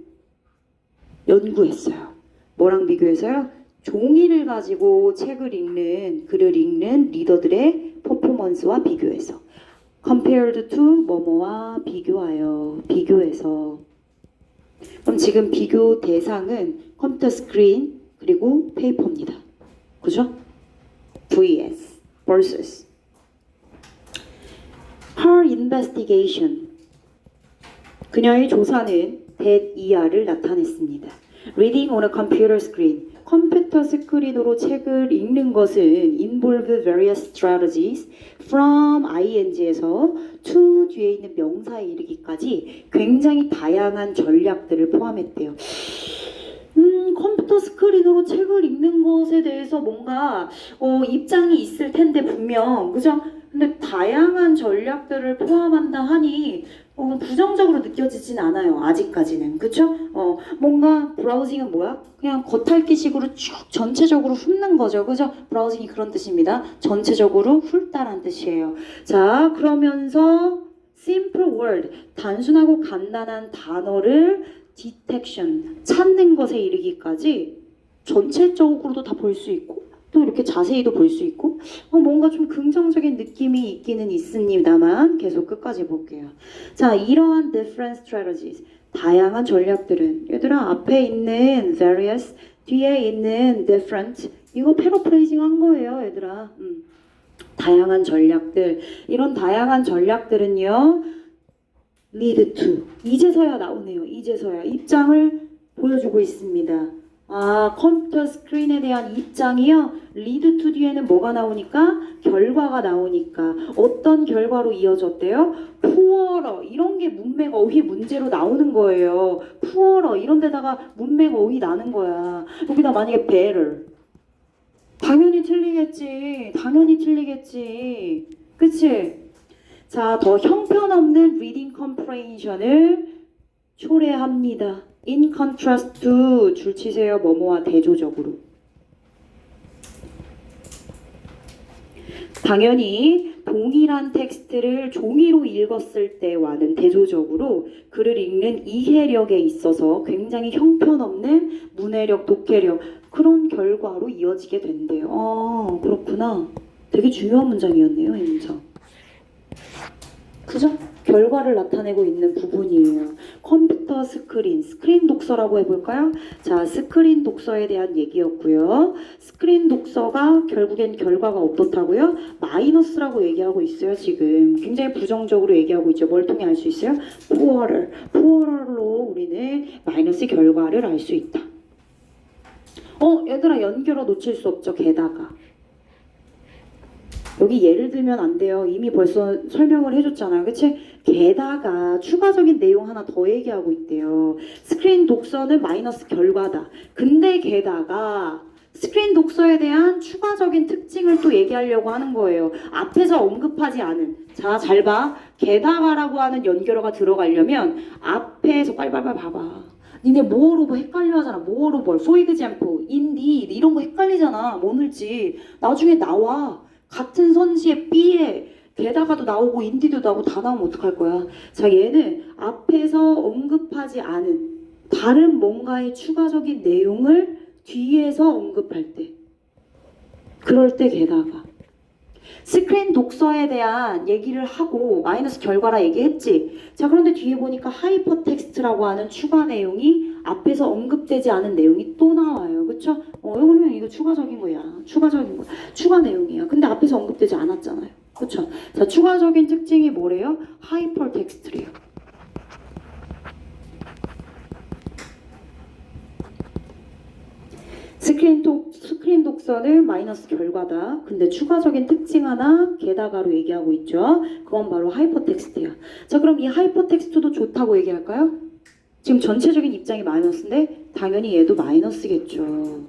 연구했어요. 뭐랑 비교해서요? 종이를 가지고 책을 읽는, 글을 읽는 리더들의 퍼포먼스와 비교해서. compared to 뭐뭐와 비교하여, 비교해서. 그럼 지금 비교 대상은 컴퓨터 스크린 그리고 페이퍼입니다. 그죠? vs versus her investigation. 그녀의 조사는 that ER를 나타냈습니다. reading on a computer screen. 컴퓨터 스크린으로 책을 읽는 것은 involve various strategies from ing에서 to 뒤에 있는 명사에 이르기까지 굉장히 다양한 전략들을 포함했대요. 컴퓨터 스크린으로 책을 읽는 것에 대해서 뭔가 입장이 있을 텐데 분명 그죠? 근데 다양한 전략들을 포함한다 하니 부정적으로 느껴지진 않아요. 아직까지는. 그쵸? 뭔가 브라우징은 뭐야? 그냥 겉핥기식으로 쭉 전체적으로 훑는 거죠. 그죠? 브라우징이 그런 뜻입니다. 전체적으로 훑다란 뜻이에요. 자, 그러면서 simple word, 단순하고 간단한 단어를 detection, 찾는 것에 이르기까지 전체적으로도 다 볼 수 있고 또 이렇게 자세히도 볼 수 있고 뭔가 좀 긍정적인 느낌이 있기는 있습니다만 계속 끝까지 볼게요. 자, 이러한 different strategies, 다양한 전략들은 얘들아 앞에 있는 various, 뒤에 있는 different 이거 패러프레이징 한 거예요 얘들아. 다양한 전략들, 이런 다양한 전략들은요 lead to, 이제서야 나오네요. 이제서야 입장을 보여주고 있습니다. 컴퓨터 스크린에 대한 입장이요. lead to 뒤에는 뭐가 나오니까? 결과가 나오니까. 어떤 결과로 이어졌대요? poorer, 이런 게 문맥 어휘 문제로 나오는 거예요. poorer, 이런 데다가 문맥 어휘 나는 거야. 여기다 만약에 better. 당연히 틀리겠지. 당연히 틀리겠지. 그치? 자, 더 형편없는 reading comprehension을 초래합니다. In contrast to, 줄 치세요. 뭐뭐와 대조적으로. 당연히 동일한 텍스트를 종이로 읽었을 때와는 대조적으로 글을 읽는 이해력에 있어서 굉장히 형편없는 문해력, 독해력 그런 결과로 이어지게 된대요. 그렇구나. 되게 중요한 문장이었네요. 이 문장. 그죠? 결과를 나타내고 있는 부분이에요. 컴퓨터 스크린, 스크린 독서라고 해볼까요? 자, 스크린 독서에 대한 얘기였고요. 스크린 독서가 결국엔 결과가 어떻다고요? 마이너스라고 얘기하고 있어요, 지금. 굉장히 부정적으로 얘기하고 있죠. 뭘 통해 알 수 있어요? poorer. poorer로 우리는 마이너스 결과를 알 수 있다. 얘들아, 연결어 놓칠 수 없죠, 게다가. 여기 예를 들면 안 돼요. 이미 벌써 설명을 해줬잖아요. 그치? 게다가 추가적인 내용 하나 더 얘기하고 있대요. 스크린 독서는 마이너스 결과다. 근데 게다가 스크린 독서에 대한 추가적인 특징을 또 얘기하려고 하는 거예요. 앞에서 언급하지 않은. 자, 잘 봐. 게다가라고 하는 연결어가 들어가려면 앞에서 빨리빨리 봐봐. 니네 모어로 뭐 헷갈려 하잖아. 모어로 뭘. for example, indeed 이런 거 헷갈리잖아. 뭐 넣을지. 나중에 나와. 같은 선지에 B에 게다가도 나오고 인디도 나오고 다 나오면 어떡할 거야. 자, 얘는 앞에서 언급하지 않은 다른 뭔가의 추가적인 내용을 뒤에서 언급할 때 그럴 때 게다가 스크린 독서에 대한 얘기를 하고 마이너스 결과라 얘기했지. 자, 그런데 뒤에 보니까 하이퍼 텍스트라고 하는 추가 내용이 앞에서 언급되지 않은 내용이 또 나와요. 그쵸? 이거는 이거 추가적인 거야. 추가적인 거. 추가 내용이야. 근데 앞에서 언급되지 않았잖아요. 그쵸? 자, 추가적인 특징이 뭐래요? 하이퍼 텍스트래요. 스크린 독서는 마이너스 결과다. 근데 추가적인 특징 하나 게다가로 얘기하고 있죠. 그건 바로 하이퍼텍스트야. 자, 그럼 이 하이퍼텍스트도 좋다고 얘기할까요? 지금 전체적인 입장이 마이너스인데 당연히 얘도 마이너스겠죠.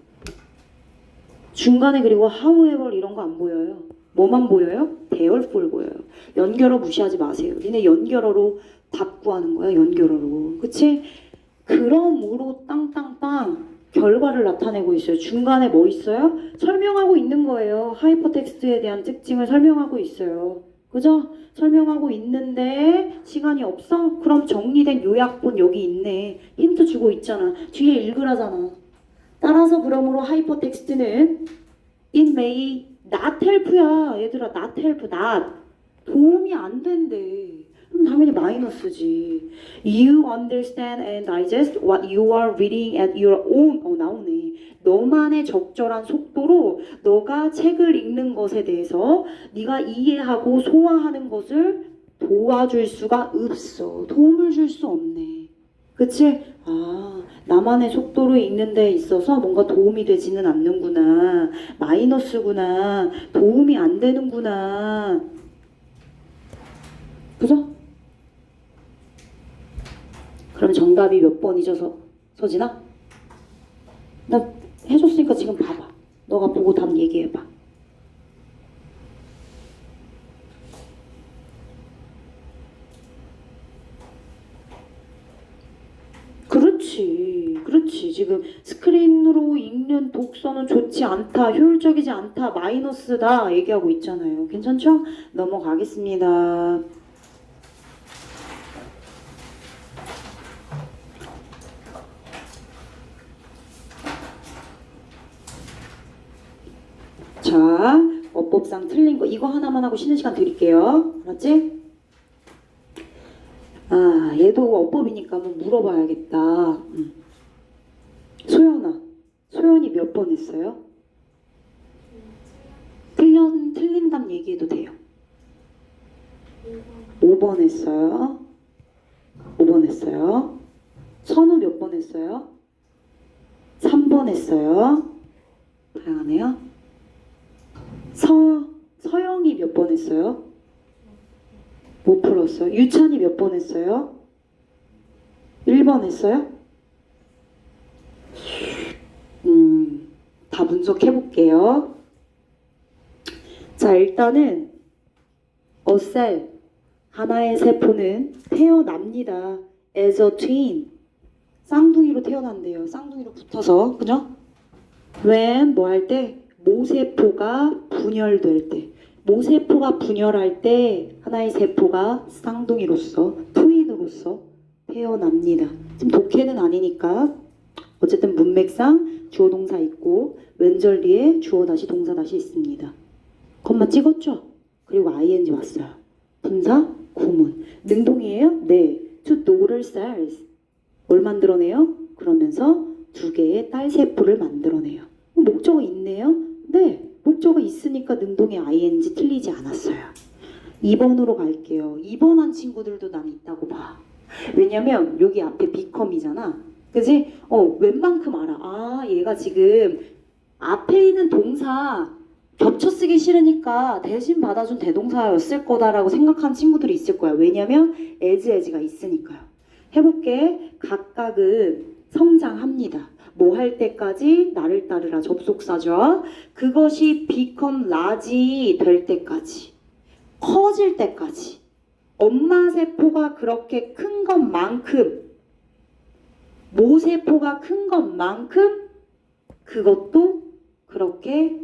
중간에 그리고 however 이런 거 안 보여요. 뭐만 보여요? therefore 보여요. 연결어 무시하지 마세요. 니네 연결어로 답 구하는 거야. 연결어로. 그치? 그러므로 땅땅땅 결과를 나타내고 있어요. 중간에 뭐 있어요? 설명하고 있는 거예요. 하이퍼텍스트에 대한 특징을 설명하고 있어요. 그죠? 설명하고 있는데 시간이 없어? 그럼 정리된 요약본 여기 있네. 힌트 주고 있잖아. 뒤에 읽으라잖아. 따라서 그러므로 하이퍼텍스트는 it may not help야. 얘들아 not help, not. 도움이 안 된대. 그럼 당연히 마이너스지. You understand and digest what you are reading at your own. 나오네. 너만의 적절한 속도로 너가 책을 읽는 것에 대해서 네가 이해하고 소화하는 것을 도와줄 수가 없어. 도움을 줄 수 없네. 그치? 아, 나만의 속도로 읽는 데 있어서 뭔가 도움이 되지는 않는구나. 마이너스구나. 도움이 안 되는구나. 그죠? 그럼 정답이 몇 번이죠, 서진아? 나 해줬으니까 지금 봐봐. 너가 보고 답 얘기해봐. 그렇지, 그렇지. 지금 스크린으로 읽는 독서는 좋지 않다, 효율적이지 않다, 마이너스다 얘기하고 있잖아요. 괜찮죠? 넘어가겠습니다. 자, 어법상 틀린 거 이거 하나만 하고 쉬는 시간 드릴게요. 알았지? 아, 얘도 어법이니까 한번 물어봐야겠다. 소연아, 소연이 몇 번 했어요? 틀린 답 얘기해도 돼요. 5번 했어요. 5번 했어요. 선우 몇 번 했어요? 3번 했어요. 다양하네요. 서영이 몇 번 했어요? 못 풀었어요. 유찬이 몇 번 했어요? 1번 했어요? 다 분석해볼게요. 자, 일단은 어셀 하나의 세포는 태어납니다. as a twin. 쌍둥이로 태어난대요. 쌍둥이로 붙어서. 그죠? when 뭐 할 때? 모세포가 분열될 때. 모세포가 분열할 때 하나의 세포가 쌍둥이로서 트윈으로서 태어납니다. 지금 독해는 아니니까 어쨌든 문맥상 주어 동사 있고 왼절 뒤에 주어 다시 동사 다시 있습니다. 콤마 찍었죠? 그리고 ing 왔어요. 분사 구문. 능동이에요? 네. To daughter cells. 뭘 만들어내요? 그러면서 두 개의 딸 세포를 만들어내요. 목적어 있네요? 네. 목적어 있으니까 능동의 ing 틀리지 않았어요. 2번으로 갈게요. 2번 한 친구들도 난 있다고 봐. 왜냐면 여기 앞에 become이잖아. 그지? 웬만큼 알아. 아, 얘가 지금 앞에 있는 동사 겹쳐 쓰기 싫으니까 대신 받아준 대동사였을 거다라고 생각한 친구들이 있을 거야. 왜냐면 as가 있으니까요. 해볼게. 각각은 성장합니다. 뭐 할 때까지? 나를 따르라 접속사죠. 그것이 become large 될 때까지. 커질 때까지. 엄마 세포가 그렇게 큰 것만큼 모세포가 큰 것만큼 그것도 그렇게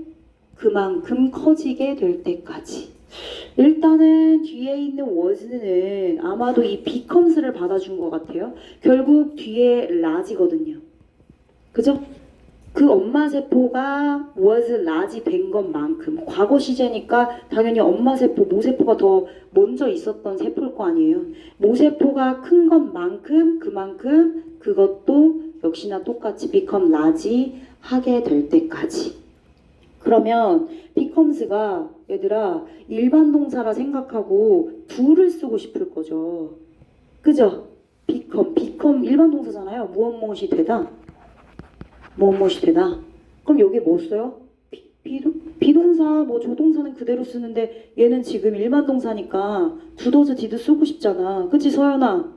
그만큼 커지게 될 때까지. 일단은 뒤에 있는 was는 아마도 이 becomes를 받아준 것 같아요. 결국 뒤에 large거든요. 그죠? 그 엄마 세포가 was large 된 것만큼 과거 시제니까 당연히 엄마 세포, 모세포가 더 먼저 있었던 세포일 거 아니에요. 모세포가 큰 것만큼 그만큼 그것도 역시나 똑같이 become large 하게 될 때까지. 그러면 becomes가 얘들아 일반 동사라 생각하고 do를 쓰고 싶을 거죠. 그죠? become 일반 동사잖아요. 무엇이 되다. 무엇이 되다. 그럼 여기 뭐 써요? 비동사, 뭐 조동사는 그대로 쓰는데 얘는 지금 일반 동사니까 does, did 쓰고 싶잖아. 그치 서연아?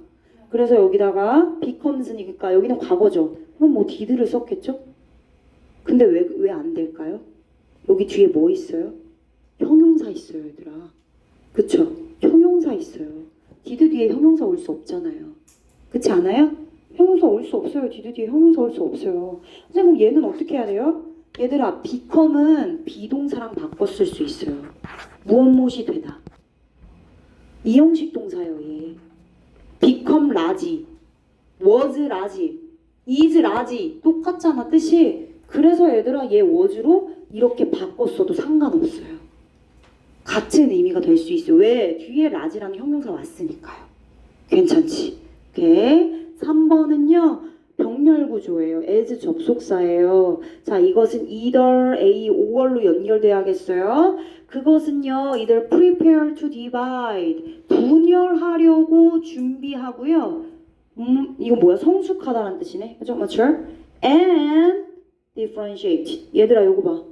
그래서 여기다가 becomes니까 여기는 과거죠. 그럼 뭐 did를 썼겠죠? 근데 왜 안 될까요? 여기 뒤에 뭐 있어요? 형용사 있어요, 얘들아. 그쵸? 형용사 있어요. did 뒤에 형용사 올 수 없잖아요. 그렇지 않아요? 형용사 올 수 없어요. 디드 뒤에 형용사 올 수 없어요. 선생님 얘는 어떻게 해야 돼요? 얘들아 become은 비동사랑 바꿔 쓸 수 있어요. 무엇무엇이 되다. 이형식 동사예요. 얘. become large, was large, is large 똑같잖아 뜻이. 그래서 얘들아 얘 was로 이렇게 바꿨어도 상관없어요. 같은 의미가 될 수 있어요. 왜? 뒤에 large라는 형용사 왔으니까요. 괜찮지? 오케이. 3번은요. 병렬 구조예요. as 접속사예요. 자, 이것은 either A, or로 연결돼야겠어요. 그것은요. either prepare to divide. 분열하려고 준비하고요. 이거 뭐야? 성숙하다라는 뜻이네. 그죠? mature. and differentiate. 얘들아, 요거 봐.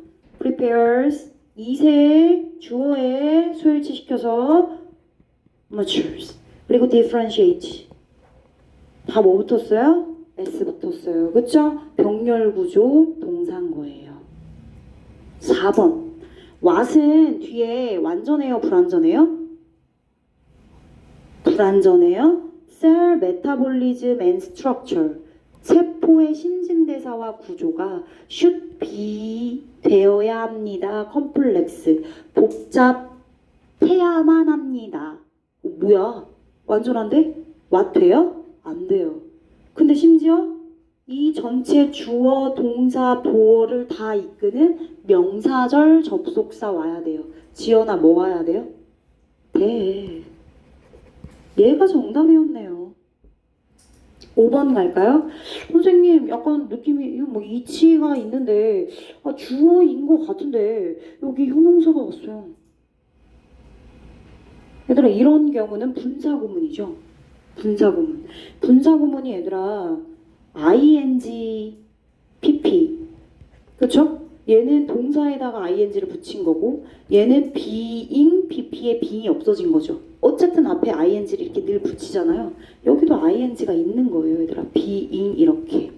prepares. 이세 주어에 소일치시켜서 matures. 그리고 differentiate. 다 뭐 붙었어요? S 붙었어요. 그쵸? 병렬구조 동사인 거예요. 4번. what은 뒤에 완전해요? 불완전해요? 불완전해요? cell metabolism and structure. 세포의 신진대사와 구조가 should be 되어야 합니다. 컴플렉스. 복잡해야만 합니다. 뭐야? 완전한데? what 돼요? 안 돼요. 근데 심지어 이 전체 주어, 동사, 보어를 다 이끄는 명사절 접속사 와야 돼요. 지연아 뭐 와야 돼요? 네. 얘가 정답이었네요. 5번 갈까요? 선생님 약간 느낌이 뭐 이치가 있는데 주어인 것 같은데 여기 형용사가 왔어요. 얘들아 이런 경우는 분사구문이죠. 분사구문. 분사구문이 얘들아 ing, pp. 그쵸? 얘는 동사에다가 ing를 붙인 거고 얘는 being, pp에 being이 없어진 거죠. 어쨌든 앞에 ing를 이렇게 늘 붙이잖아요. 여기도 ing가 있는 거예요. 얘들아 being 이렇게.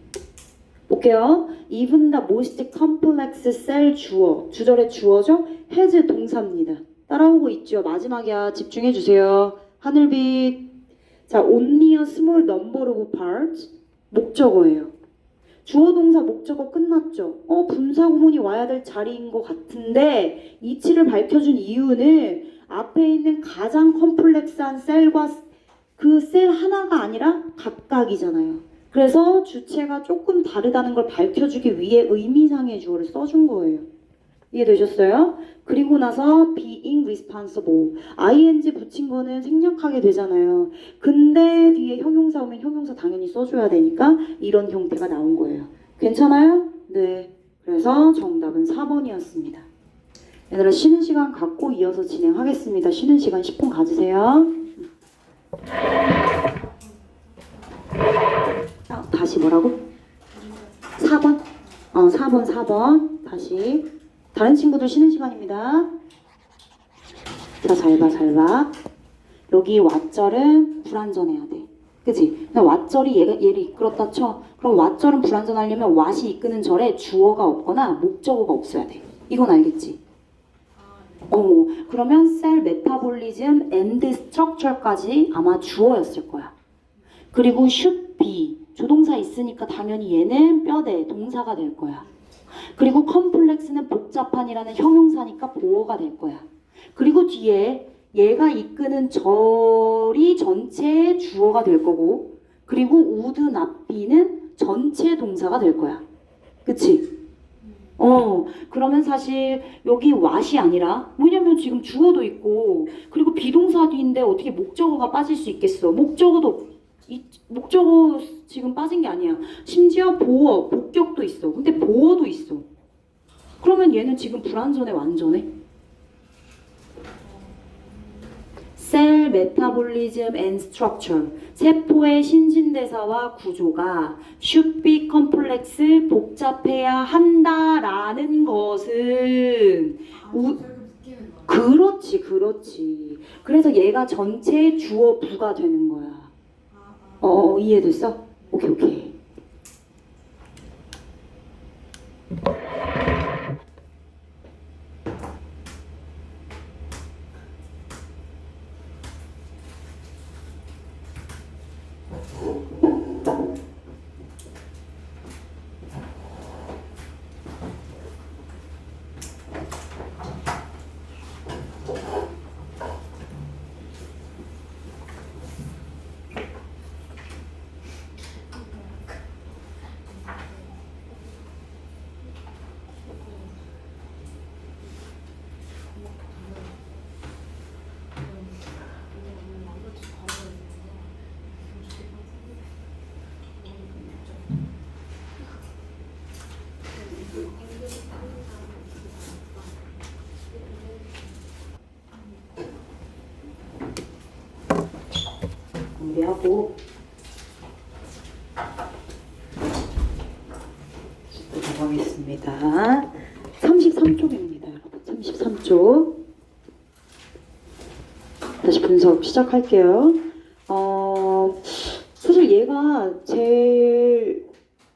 볼게요. even the most complex cell 주어. 주절의 주어죠? has 동사입니다. 따라오고 있죠. 마지막이야. 집중해주세요. 하늘빛. 자, only a small number of parts. 목적어예요. 주어 동사 목적어 끝났죠. 분사구문이 와야 될 자리인 것 같은데 이치를 밝혀준 이유는 앞에 있는 가장 컴플렉스한 셀과 그 셀 하나가 아니라 각각이잖아요. 그래서 주체가 조금 다르다는 걸 밝혀주기 위해 의미상의 주어를 써준 거예요. 이해되셨어요? 그리고 나서 being responsible. ing 붙인 거는 생략하게 되잖아요. 근데 뒤에 형용사 오면 형용사 당연히 써줘야 되니까 이런 형태가 나온 거예요. 괜찮아요? 네. 그래서 정답은 4번이었습니다. 얘들아 쉬는 시간 갖고 이어서 진행하겠습니다. 쉬는 시간 10분 가지세요. 다시 뭐라고? 4번? 4번. 다시. 다른 친구들 쉬는 시간입니다. 자, 잘 봐. 여기 왓절은 불완전해야 돼. 그치? 왓절이 얘를 이끌었다 쳐. 그럼 왓절은 불완전하려면 왓이 이끄는 절에 주어가 없거나 목적어가 없어야 돼. 이건 알겠지? 그러면 cell metabolism and structure까지 아마 주어였을 거야. 그리고 should be. 조동사 있으니까 당연히 얘는 뼈대, 동사가 될 거야. 그리고 컴플렉스는 복잡한이라는 형용사니까 보어가 될 거야. 그리고 뒤에 얘가 이끄는 절이 전체 주어가 될 거고 그리고 would not be는 전체 동사가 될 거야. 그치? 그러면 사실 여기 what이 아니라 왜냐면 지금 주어도 있고 그리고 비동사 뒤인데 어떻게 목적어가 빠질 수 있겠어. 목적어 지금 빠진 게 아니야. 심지어 보어, 복격도 있어. 근데 보어도 있어. 그러면 얘는 지금 불완전해, 완전해? Cell metabolism and structure. 세포의 신진대사와 구조가 should be complex, 복잡해야 한다라는 것은 그렇지. 그래서 얘가 전체 주어 부가 되는 거야. 이해됐어? 오케이. 준비하고 들어가겠습니다. 33쪽입니다, 여러분. 33쪽. 다시 분석 시작할게요. 사실 얘가 제일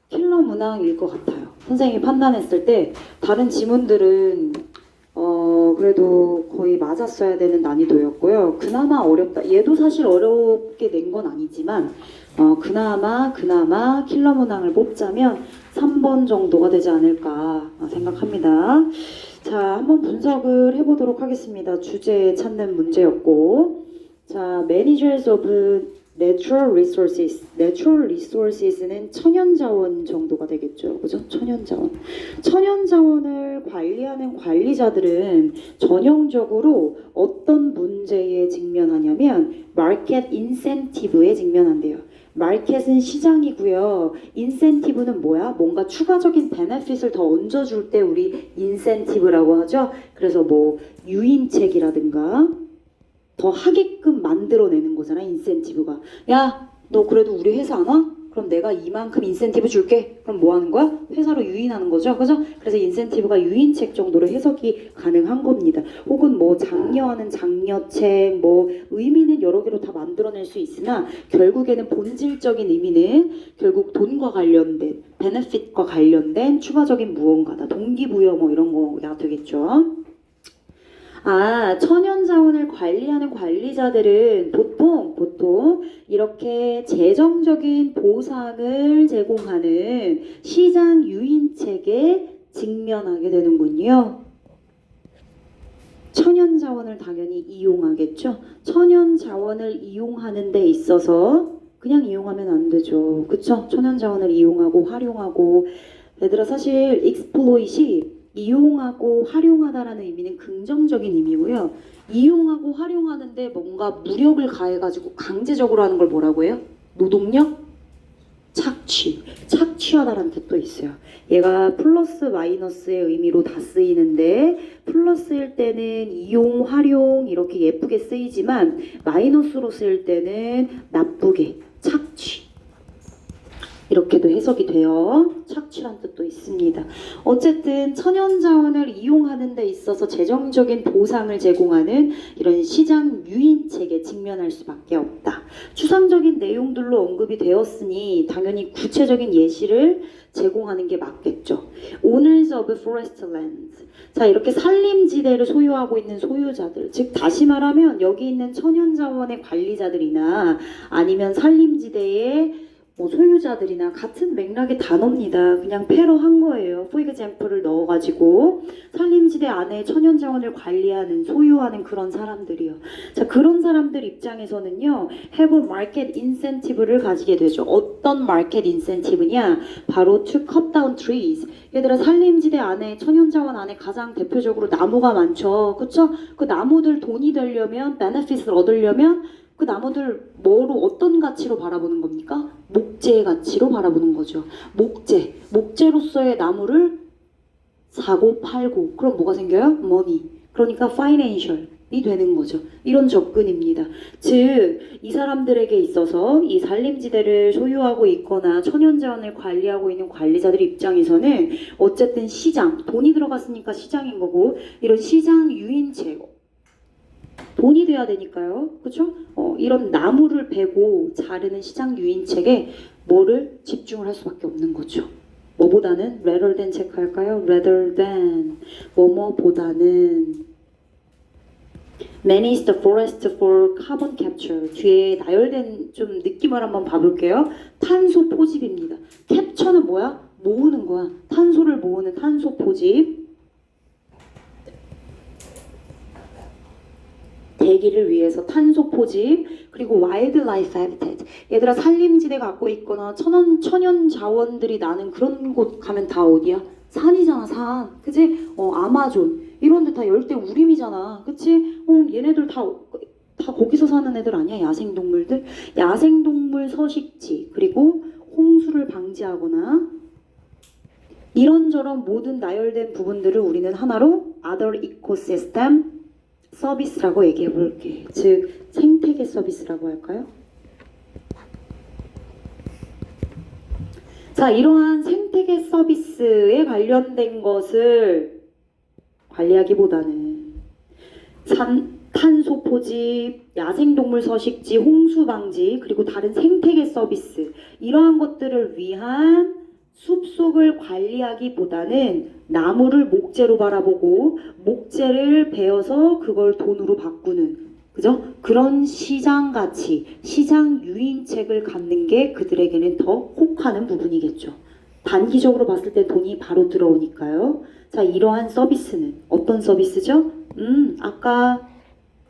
킬러 문항일 것 같아요. 선생님이 판단했을 때 다른 지문들은 그래도 거의 맞았어야 되는 난이도였고요. 그나마 어렵다. 얘도 사실 어렵게 낸 건 아니지만 그나마 킬러 문항을 뽑자면 3번 정도가 되지 않을까 생각합니다. 자, 한번 분석을 해보도록 하겠습니다. 주제 찾는 문제였고, 자, Managers of Natural Resources. Natural Resources는 천연자원 정도가 되겠죠. 그죠? 천연자원. 천연자원을 관리하는 관리자들은 전형적으로 어떤 문제에 직면하냐면 Market Incentive에 직면한대요. 마켓은 시장이고요. 인센티브는 뭐야? 뭔가 추가적인 베네핏을 더 얹어줄 때 우리 인센티브라고 하죠. 그래서 뭐 유인책이라든가 더 하게끔 만들어내는 거잖아, 인센티브가. 야, 너 그래도 우리 회사 안 와? 그럼 내가 이만큼 인센티브 줄게. 그럼 뭐 하는 거야? 회사로 유인하는 거죠. 그죠? 그래서 인센티브가 유인책 정도로 해석이 가능한 겁니다. 혹은 뭐 장려하는 장려책, 뭐 의미는 여러 개로 다 만들어낼 수 있으나 결국에는 본질적인 의미는 결국 돈과 관련된, 베네핏과 관련된 추가적인 무언가다. 동기부여 뭐 이런 거가 되겠죠. 천연자원을 관리하는 관리자들은 보통 이렇게 재정적인 보상을 제공하는 시장 유인책에 직면하게 되는군요. 천연자원을 당연히 이용하겠죠. 천연자원을 이용하는 데 있어서 그냥 이용하면 안 되죠. 그쵸? 천연자원을 이용하고 활용하고, 얘들아 사실 exploit이 이용하고 활용하다라는 의미는 긍정적인 의미고요. 이용하고 활용하는데 뭔가 무력을 가해가지고 강제적으로 하는 걸 뭐라고 해요? 노동력? 착취하다라는 뜻도 있어요. 얘가 플러스 마이너스의 의미로 다 쓰이는데 플러스일 때는 이용, 활용 이렇게 예쁘게 쓰이지만 마이너스로 쓰일 때는 나쁘게, 착취 이렇게도 해석이 돼요. 착취란 뜻도 있습니다. 어쨌든 천연자원을 이용하는 데 있어서 재정적인 보상을 제공하는 이런 시장 유인책에 직면할 수밖에 없다. 추상적인 내용들로 언급이 되었으니 당연히 구체적인 예시를 제공하는 게 맞겠죠. Owners of forest lands. 자, 이렇게 산림지대를 소유하고 있는 소유자들, 즉 다시 말하면 여기 있는 천연자원의 관리자들이나 아니면 산림지대의 소유자들이나 같은 맥락의 단어입니다. 그냥 패러한 거예요. for example을 넣어가지고 산림지대 안에 천연자원을 관리하는, 소유하는 그런 사람들이요. 자, 그런 사람들 입장에서는요, have a market incentive를 가지게 되죠. 어떤 market incentive냐? 바로 to cut down trees. 얘들아, 산림지대 안에, 천연자원 안에 가장 대표적으로 나무가 많죠. 그쵸? 그 나무들 돈이 되려면, benefit을 얻으려면 그 나무들 뭐로, 어떤 가치로 바라보는 겁니까? 목재의 가치로 바라보는 거죠. 목재로서의 나무를 사고 팔고, 그럼 뭐가 생겨요? money. 그러니까 financial이 되는 거죠. 이런 접근입니다. 즉, 이 사람들에게 있어서 이 산림지대를 소유하고 있거나 천연자원을 관리하고 있는 관리자들 입장에서는 어쨌든 시장, 돈이 들어갔으니까 시장인 거고, 이런 시장 유인책, 돈이 돼야 되니까요. 그렇죠? 이런 나무를 베고 자르는 시장 유인책에 뭐를 집중을 할 수밖에 없는 거죠. 뭐보다는 rather than 체크할까요? rather than 뭐뭐보다는 manage the forest for carbon capture. 뒤에 나열된 좀 느낌을 한번 봐볼게요. 탄소 포집입니다. 캡처는 뭐야? 모으는 거야. 탄소를 모으는 탄소 포집. 대기를 위해서 탄소 포집, 그리고 wildlife habitat. 얘들아, 산림지대 갖고 있거나 천연 자원들이 나는 그런 곳 가면 다 어디야? 산이잖아, 산. 그치? 아마존. 이런 데 다 열대 우림이잖아. 그치? 얘네들 다 거기서 사는 애들 아니야? 야생동물들? 야생동물 서식지, 그리고 홍수를 방지하거나 이런저런 모든 나열된 부분들을 우리는 하나로 other ecosystem 서비스라고 얘기해 볼게. 즉 생태계 서비스라고 할까요? 자, 이러한 생태계 서비스에 관련된 것을 관리하기보다는 탄소 포집, 야생동물 서식지, 홍수 방지, 그리고 다른 생태계 서비스 이러한 것들을 위한 숲속을 관리하기보다는 나무를 목재로 바라보고 목재를 베어서 그걸 돈으로 바꾸는 그죠? 그런 시장 가치, 시장 유인책을 갖는 게 그들에게는 더 혹하는 부분이겠죠. 단기적으로 봤을 때 돈이 바로 들어오니까요. 자, 이러한 서비스는 어떤 서비스죠? 아까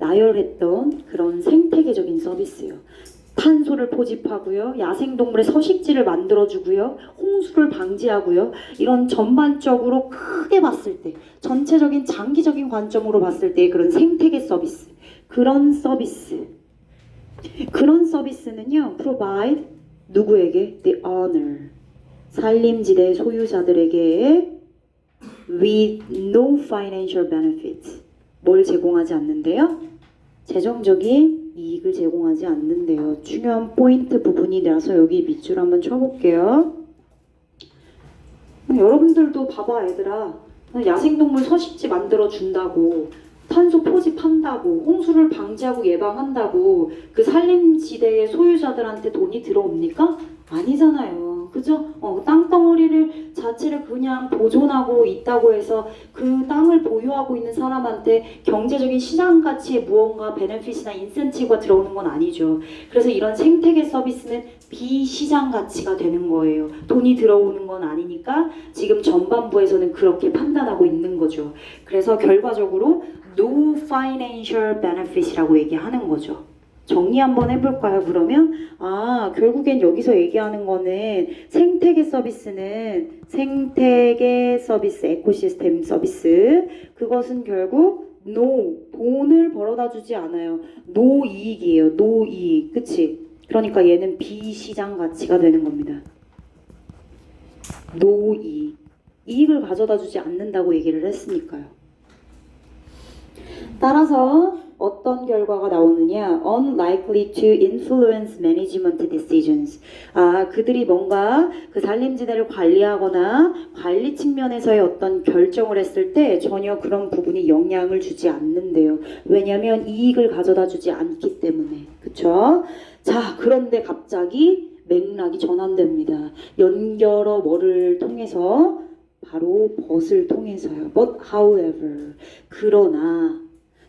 나열했던 그런 생태계적인 서비스요. 탄소를 포집하고요. 야생동물의 서식지를 만들어주고요. 홍수를 방지하고요. 이런 전반적으로 크게 봤을 때, 전체적인 장기적인 관점으로 봤을 때 그런 생태계 서비스, 그런 서비스는요. provide 누구에게? the owner, 산림지대 소유자들에게 with no financial benefit, 뭘 제공하지 않는데요? 재정적인 이익을 제공하지 않는데요. 중요한 포인트 부분이라서 여기 밑줄 한번 쳐볼게요. 여러분들도 봐봐 얘들아. 야생동물 서식지 만들어 준다고, 탄소 포집한다고, 홍수를 방지하고 예방한다고 그 산림지대의 소유자들한테 돈이 들어옵니까? 아니잖아요. 그죠? 땅덩어리를 자체를 그냥 보존하고 있다고 해서 그 땅을 보유하고 있는 사람한테 경제적인 시장 가치에 무언가 베네핏이나 인센티브가 들어오는 건 아니죠. 그래서 이런 생태계 서비스는 비시장 가치가 되는 거예요. 돈이 들어오는 건 아니니까 지금 전반부에서는 그렇게 판단하고 있는 거죠. 그래서 결과적으로 no financial benefit이라고 얘기하는 거죠. 정리 한번 해볼까요? 그러면 결국엔 여기서 얘기하는 거는 생태계 서비스는 생태계 서비스, 에코시스템 서비스, 그것은 결국 no, 돈을 벌어다 주지 않아요. no 이익이에요. no 이익. 그치? 그러니까 얘는 비시장 가치가 되는 겁니다. no 이익. 이익을 가져다 주지 않는다고 얘기를 했으니까요. 따라서 어떤 결과가 나오느냐? Unlikely to influence management decisions. 그들이 뭔가 그 산림지대를 관리하거나 관리 측면에서의 어떤 결정을 했을 때 전혀 그런 부분이 영향을 주지 않는데요. 왜냐하면 이익을 가져다 주지 않기 때문에. 그쵸? 자, 그런데 갑자기 맥락이 전환됩니다. 연결어 뭐를 통해서? 바로 but을 통해서요. But however, 그러나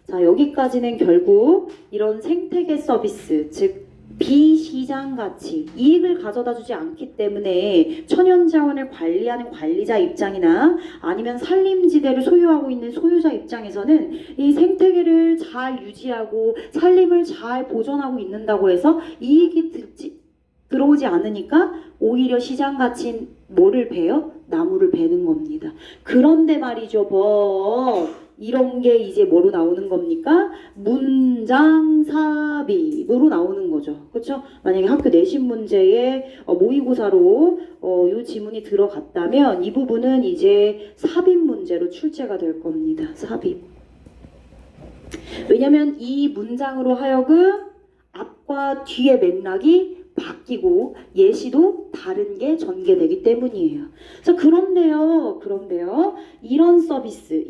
자, 여기까지는 결국 이런 생태계 서비스, 즉 비시장 가치, 이익을 가져다 주지 않기 때문에 천연자원을 관리하는 관리자 입장이나 아니면 산림지대를 소유하고 있는 소유자 입장에서는 이 생태계를 잘 유지하고 산림을 잘 보존하고 있는다고 해서 이익이 들어오지 않으니까 오히려 시장 가치인 뭐를 베요? 나무를 베는 겁니다. 그런데 말이죠, 이런 게 이제 뭐로 나오는 겁니까? 문장 삽입으로 나오는 거죠. 그렇죠? 만약에 학교 내신 문제에 모의고사로 이 지문이 들어갔다면 이 부분은 이제 삽입 문제로 출제가 될 겁니다. 삽입. 왜냐면 이 문장으로 하여금 앞과 뒤의 맥락이 바뀌고 예시도 다른 게 전개되기 때문이에요. 자, 그런데요, 이런 서비스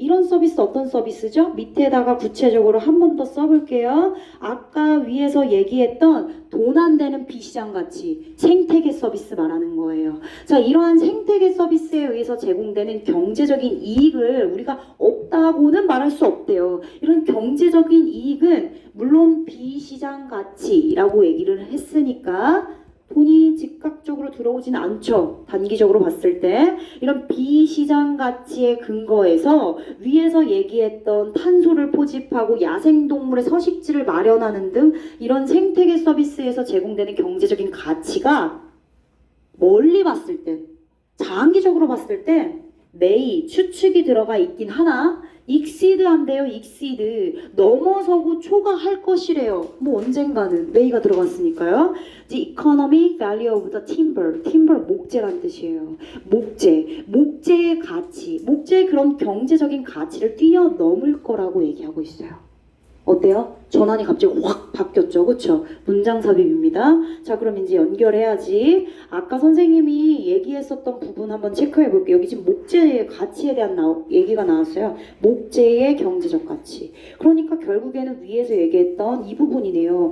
어떤 서비스죠? 밑에다가 구체적으로 한 번 더 써볼게요. 아까 위에서 얘기했던 돈 안 되는 비시장 가치, 생태계 서비스 말하는 거예요. 자, 이러한 생태계 서비스에 의해서 제공되는 경제적인 이익을 우리가 없다고는 말할 수 없대요. 이런 경제적인 이익은 물론 비시장 가치라고 얘기를 했으니까 돈이 즉각적으로 들어오지는 않죠. 단기적으로 봤을 때 이런 비시장 가치에 근거해서 위에서 얘기했던 탄소를 포집하고 야생동물의 서식지를 마련하는 등 이런 생태계 서비스에서 제공되는 경제적인 가치가 멀리 봤을 때, 장기적으로 봤을 때 may, 추측이 들어가 있긴 하나 exceed 한대요. exceed 넘어서고 초과할 것이래요. 뭐 언젠가는 may가 들어갔으니까요. The economic value of the timber 목재란 뜻이에요. 목재의 가치, 목재의 그런 경제적인 가치를 뛰어넘을 거라고 얘기하고 있어요. 어때요? 전환이 갑자기 확 바뀌었죠. 그쵸? 문장 삽입입니다. 자, 그럼 이제 연결해야지. 아까 선생님이 얘기했었던 부분 한번 체크해 볼게요. 여기 지금 목재의 가치에 대한 얘기가 나왔어요. 목재의 경제적 가치. 그러니까 결국에는 위에서 얘기했던 이 부분이네요.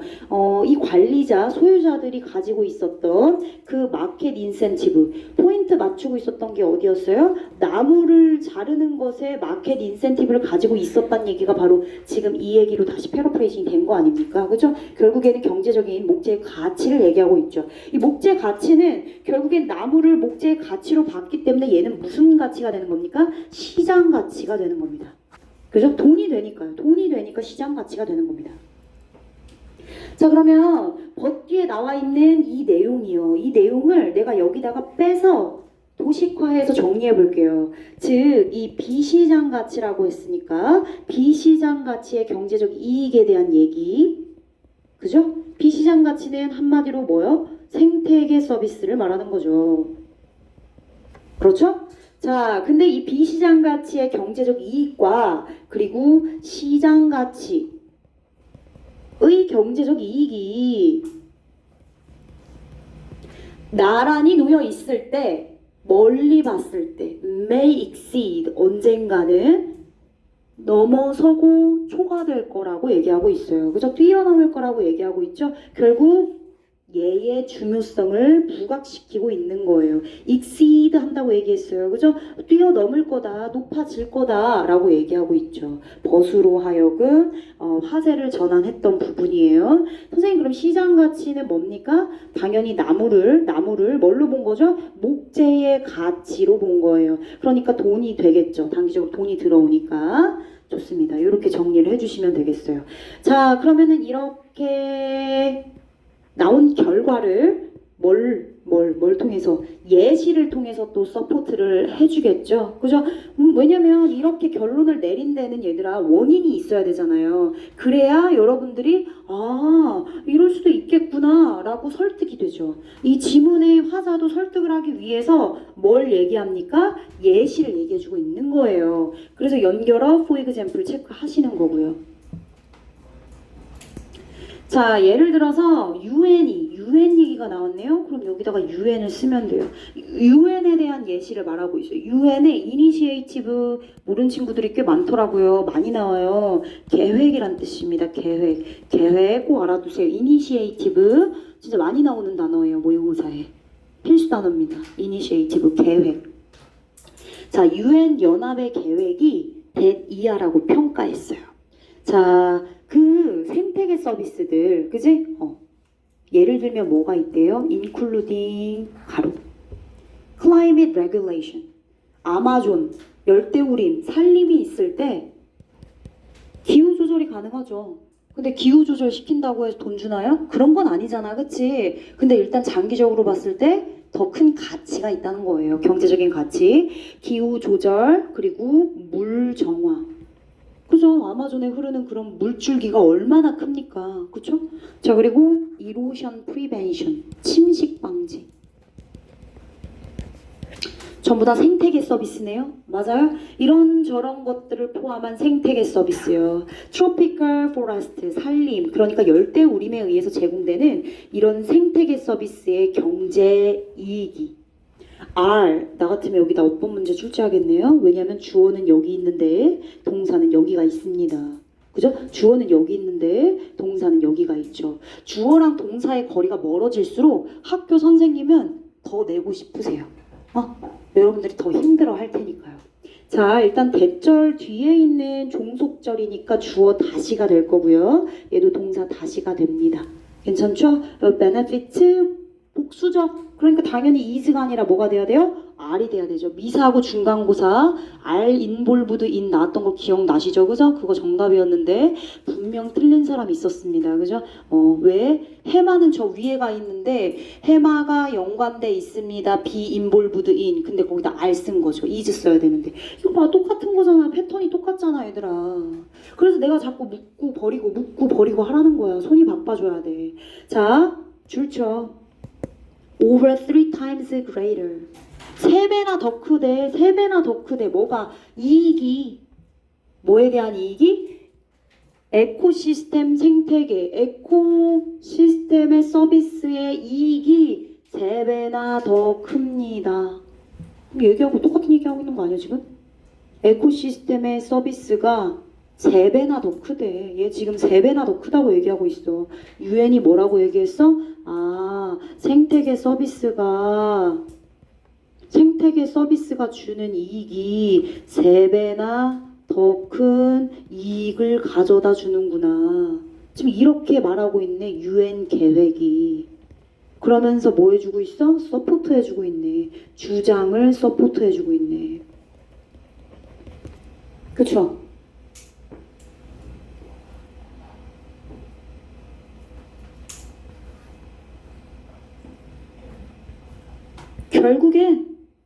이 관리자, 소유자들이 가지고 있었던 그 마켓 인센티브, 포인트 맞추고 있었던 게 어디였어요? 나무를 자르는 것에 마켓 인센티브를 가지고 있었다는 얘기가 바로 지금 이 얘기로 다시 패러프레이징이 된 거 아닙니까? 그죠? 결국에는 경제적인 목재의 가치를 얘기하고 있죠. 이 목재 가치는 결국엔 나무를 목재의 가치로 봤기 때문에 얘는 무슨 가치가 되는 겁니까? 시장 가치가 되는 겁니다. 그죠? 돈이 되니까요. 돈이 되니까 시장 가치가 되는 겁니다. 자, 그러면 버티에 나와 있는 이 내용이요. 이 내용을 내가 여기다가 빼서 도식화해서 정리해 볼게요. 즉, 이 비시장 가치라고 했으니까 비시장 가치의 경제적 이익에 대한 얘기. 그죠? 비시장 가치는 한마디로 뭐요? 생태계 서비스를 말하는 거죠. 그렇죠? 자, 근데 이 비시장 가치의 경제적 이익과 그리고 시장 가치의 경제적 이익이 나란히 놓여 있을 때, 멀리 봤을 때 may exceed, 언젠가는 넘어서고 초과될 거라고 얘기하고 있어요. 그죠? 뛰어넘을 거라고 얘기하고 있죠. 결국 얘의 중요성을 부각시키고 있는 거예요. exceed 한다고 얘기했어요. 그죠? 뛰어넘을 거다, 높아질 거다 라고 얘기하고 있죠. 벗으로 하여금 화제를 전환했던 부분이에요. 선생님, 그럼 시장 가치는 뭡니까? 당연히 나무를 뭘로 본 거죠? 목재의 가치로 본 거예요. 그러니까 돈이 되겠죠. 단기적으로 돈이 들어오니까. 좋습니다. 이렇게 정리를 해주시면 되겠어요. 자, 그러면은 이렇게 나온 결과를 뭘 통해서, 예시를 통해서 또 서포트를 해주겠죠. 그죠? 왜냐면 이렇게 결론을 내린 데는 얘들아 원인이 있어야 되잖아요. 그래야 여러분들이 이럴 수도 있겠구나 라고 설득이 되죠. 이 지문의 화자도 설득을 하기 위해서 뭘 얘기합니까? 예시를 얘기해주고 있는 거예요. 그래서 연결어 for example 체크하시는 거고요. 자, 예를 들어서 UN 얘기가 나왔네요. 그럼 여기다가 UN을 쓰면 돼요. UN에 대한 예시를 말하고 있어요. UN의 이니시에이티브 모르는 친구들이 꽤 많더라고요. 많이 나와요. 계획이란 뜻입니다. 계획 꼭 알아두세요. 이니시에이티브 진짜 많이 나오는 단어예요. 모의고사에. 필수 단어입니다. 이니시에이티브, 계획. 자, UN 연합의 계획이 대이하라고 평가했어요. 자, 그 생태계 서비스들, 그지? 예를 들면 뭐가 있대요? including 가로 climate regulation, 아마존, 열대우림, 산림이 있을 때 기후 조절이 가능하죠. 근데 기후 조절 시킨다고 해서 돈 주나요? 그런 건 아니잖아, 그치? 근데 일단 장기적으로 봤을 때 더 큰 가치가 있다는 거예요. 경제적인 가치, 기후 조절, 그리고 물 정화. 그죠? 아마존에 흐르는 그런 물줄기가 얼마나 큽니까? 그죠? 자, 그리고 erosion prevention, 침식 방지. 전부 다 생태계 서비스네요. 맞아요? 이런저런 것들을 포함한 생태계 서비스요. tropical forest, 산림, 그러니까 열대우림에 의해서 제공되는 이런 생태계 서비스의 경제 이익이 나 같으면 여기다 어법 문제 출제하겠네요. 왜냐하면 주어는 여기 있는데 동사는 여기가 있습니다. 그죠? 주어는 여기 있는데 동사는 여기가 있죠. 주어랑 동사의 거리가 멀어질수록 학교 선생님은 더 내고 싶으세요. 여러분들이 더 힘들어 할 테니까요. 자, 일단 대절 뒤에 있는 종속절이니까 주어 다시가 될 거고요. 얘도 동사 다시가 됩니다. 괜찮죠? benefit 복수적. 그러니까 당연히 is가 아니라 뭐가 돼야 돼요? R이 돼야 되죠. 미사하고 중간고사 R involved in 나왔던 거 기억나시죠? 그죠? 그거 정답이었는데 분명 틀린 사람 있었습니다. 그죠? 왜? 해마는 저 위에 가 있는데 해마가 연관돼 있습니다. be involved in. 근데 거기다 R 쓴 거죠. is 써야 되는데. 이거 봐, 똑같은 거잖아. 패턴이 똑같잖아, 얘들아. 그래서 내가 자꾸 묻고 버리고 하라는 거야. 손이 바빠줘야 돼. 자, 줄쳐. over 3 times greater. 3배나 더 크대. 뭐가? 이익이. 뭐에 대한 이익이? 에코시스템 생태계, 에코시스템의 서비스의 이익이 3배나 더 큽니다. 얘기하고 똑같은 얘기하고 있는 거 아니야 지금? 에코시스템의 서비스가 3배나 더 크대. 얘 지금 3배나 더 크다고 얘기하고 있어. 유엔이 뭐라고 얘기했어? 아, 생태계 서비스가 주는 이익이 3배나 더 큰 이익을 가져다 주는구나. 지금 이렇게 말하고 있네. 유엔 계획이. 그러면서 뭐 해주고 있어? 서포트 해주고 있네. 주장을 서포트 해주고 있네. 그쵸?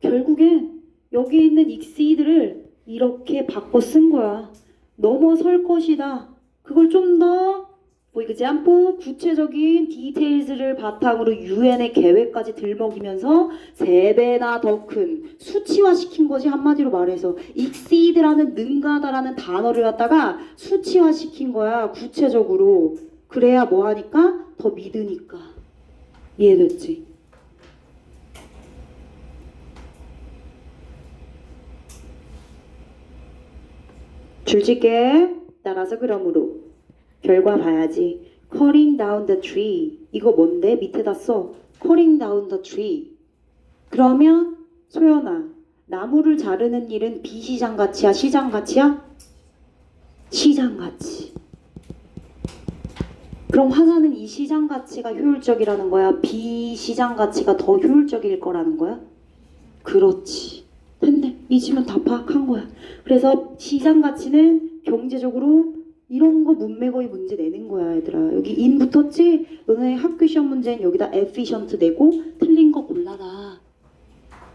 결국엔 여기 있는 exceed를 이렇게 바꿔 쓴 거야. 넘어설 것이다. 그걸 좀 더 example 구체적인 디테일즈를 바탕으로 유엔의 계획까지 들먹이면서 3배나 더 큰 수치화시킨 거지. 한마디로 말해서 exceed라는 능가하다라는 단어를 갖다가 수치화시킨 거야. 구체적으로. 그래야 뭐 하니까? 더 믿으니까. 이해됐지? 줄짓게 따라서 그러므로 결과 봐야지. Cutting down the tree. 이거 뭔데? 밑에다 써. Cutting down the tree. 그러면 소연아, 나무를 자르는 일은 비시장 가치야? 시장 가치야? 시장 가치. 그럼 화사는 이 시장 가치가 효율적이라는 거야? 비시장 가치가 더 효율적일 거라는 거야? 그렇지. 됐네. 이 질문 다 파악한 거야. 그래서 시장 가치는 경제적으로 이런 거 문맥의 문제 내는 거야, 얘들아. 여기 in 붙었지? 너네 학교 시험 문제는 여기다 efficient 내고 틀린 거 골라라.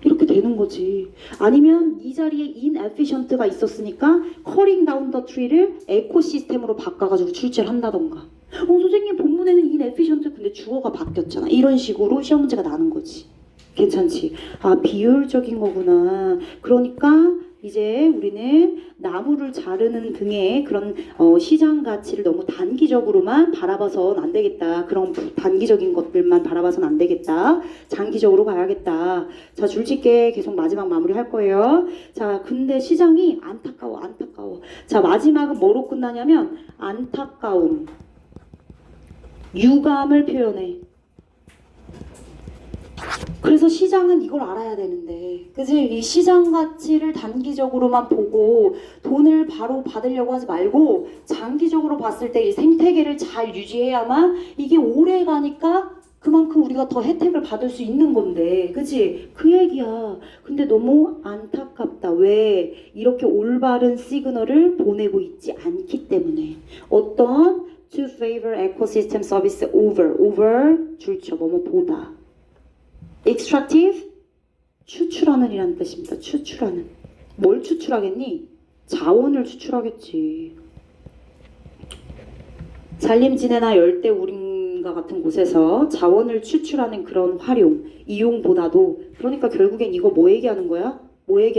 이렇게 되는 거지. 아니면 이 자리에 inefficient가 있었으니까 cutting down the tree를 에코시스템으로 바꿔가지고 출제를 한다던가. 선생님 본문에는 inefficient 근데 주어가 바뀌었잖아. 이런 식으로 시험 문제가 나는 거지. 괜찮지? 아, 비효율적인 거구나. 그러니까 이제 우리는 나무를 자르는 등의 그런 시장 가치를 너무 단기적으로만 바라봐서는 안 되겠다. 그런 단기적인 것들만 바라봐서는 안 되겠다. 장기적으로 가야겠다. 자, 줄짓게 계속 마지막 마무리 할 거예요. 자, 근데 시장이 안타까워. 자, 마지막은 뭐로 끝나냐면 안타까움, 유감을 표현해. 그래서 시장은 이걸 알아야 되는데, 그치? 이 시장 가치를 단기적으로만 보고 돈을 바로 받으려고 하지 말고 장기적으로 봤을 때 이 생태계를 잘 유지해야만 이게 오래 가니까 그만큼 우리가 더 혜택을 받을 수 있는 건데, 그치? 그 얘기야. 근데 너무 안타깝다. 왜? 이렇게 올바른 시그널을 보내고 있지 않기 때문에. 어떤 to favor ecosystem service over 줄쳐 뭐뭐 보다. extractive 추출하는 이라는 뜻입니다. 추출하는. 뭘 추출하겠니? 자원을 추출하겠지. 산림지대나 열대우림과 같은 곳에서 자원을 추출하는 그런 활용, 이용보다도. 그러니까 결국엔 이거 뭐 얘기하는 거야? 목재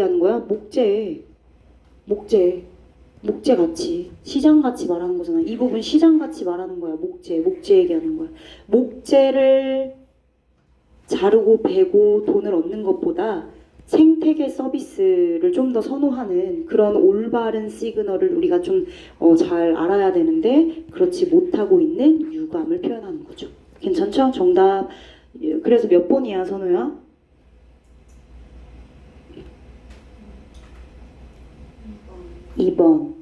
가치, 시장 가치 말하는 거잖아. 이 부분 시장 가치 말하는 거야. 목재 얘기하는 거야. 목재를 자르고 베고 돈을 얻는 것보다 생태계 서비스를 좀 더 선호하는 그런 올바른 시그널을 우리가 좀 잘 알아야 되는데 그렇지 못하고 있는 유감을 표현하는 거죠. 괜찮죠? 정답. 그래서 몇 번이야, 선우야? 2번.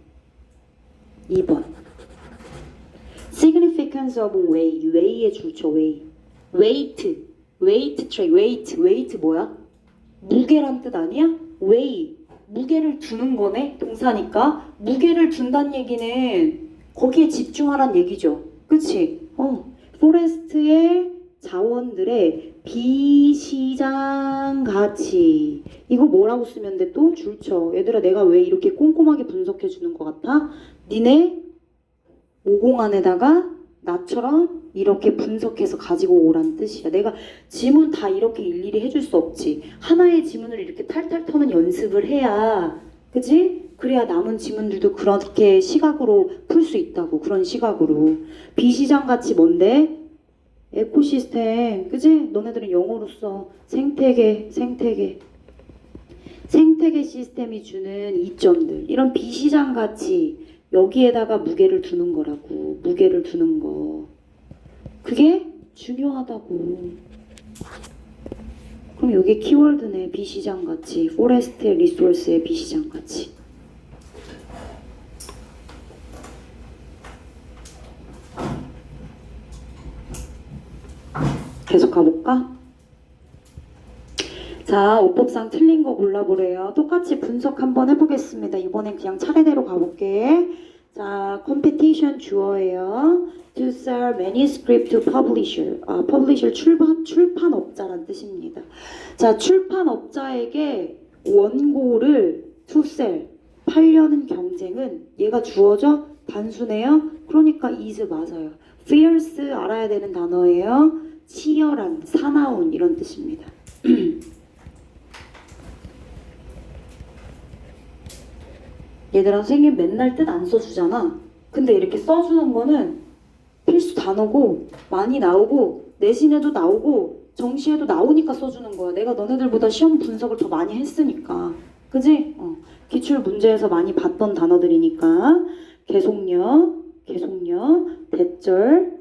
Significance of weight. weigh의 주죠, weight. weight 뭐야? 무게란 뜻 아니야? weigh. 무게를 두는 거네. 동사니까. 무게를 둔다는 얘기는 거기에 집중하란 얘기죠. 그치? 포레스트의 자원들의 비시장 가치. 이거 뭐라고 쓰면 돼 또? 줄쳐. 얘들아, 내가 왜 이렇게 꼼꼼하게 분석해 주는 것 같아? 니네 50 안에다가 나처럼 이렇게 분석해서 가지고 오란 뜻이야. 내가 지문 다 이렇게 일일이 해줄 수 없지. 하나의 지문을 이렇게 탈탈 터는 연습을 해야, 그치? 그래야 남은 지문들도 그렇게 시각으로 풀 수 있다고. 그런 시각으로. 비시장 같이 뭔데? 에코시스템. 그지? 너네들은 영어로 써. 생태계. 생태계 시스템이 주는 이점들. 이런 비시장 같이 여기에다가 무게를 두는 거라고. 무게를 두는 거. 그게 중요하다고. 그럼 여기 키워드네. 비시장 같이. 포레스트 리소스의 비시장 같이. 계속 가볼까? 자, 어법상 틀린 거 골라보래요. 똑같이 분석 한번 해보겠습니다. 이번엔 그냥 차례대로 가볼게. 자, 컴피티션 주어예요. To sell manuscript to publisher. publisher 출판업자란 뜻입니다. 자, 출판업자에게 원고를 to sell, 팔려는 경쟁은 얘가 주어져? 단순해요? 그러니까 is 맞아요. fierce 알아야 되는 단어예요. 치열한, 사나운 이런 뜻입니다. 얘들아, 선생님 맨날 뜻 안 써주잖아. 근데 이렇게 써주는 거는 필수 단어고 많이 나오고 내신에도 나오고 정시에도 나오니까 써주는 거야. 내가 너네들보다 시험 분석을 더 많이 했으니까. 그지? 기출 문제에서 많이 봤던 단어들이니까. 계속력, 대절,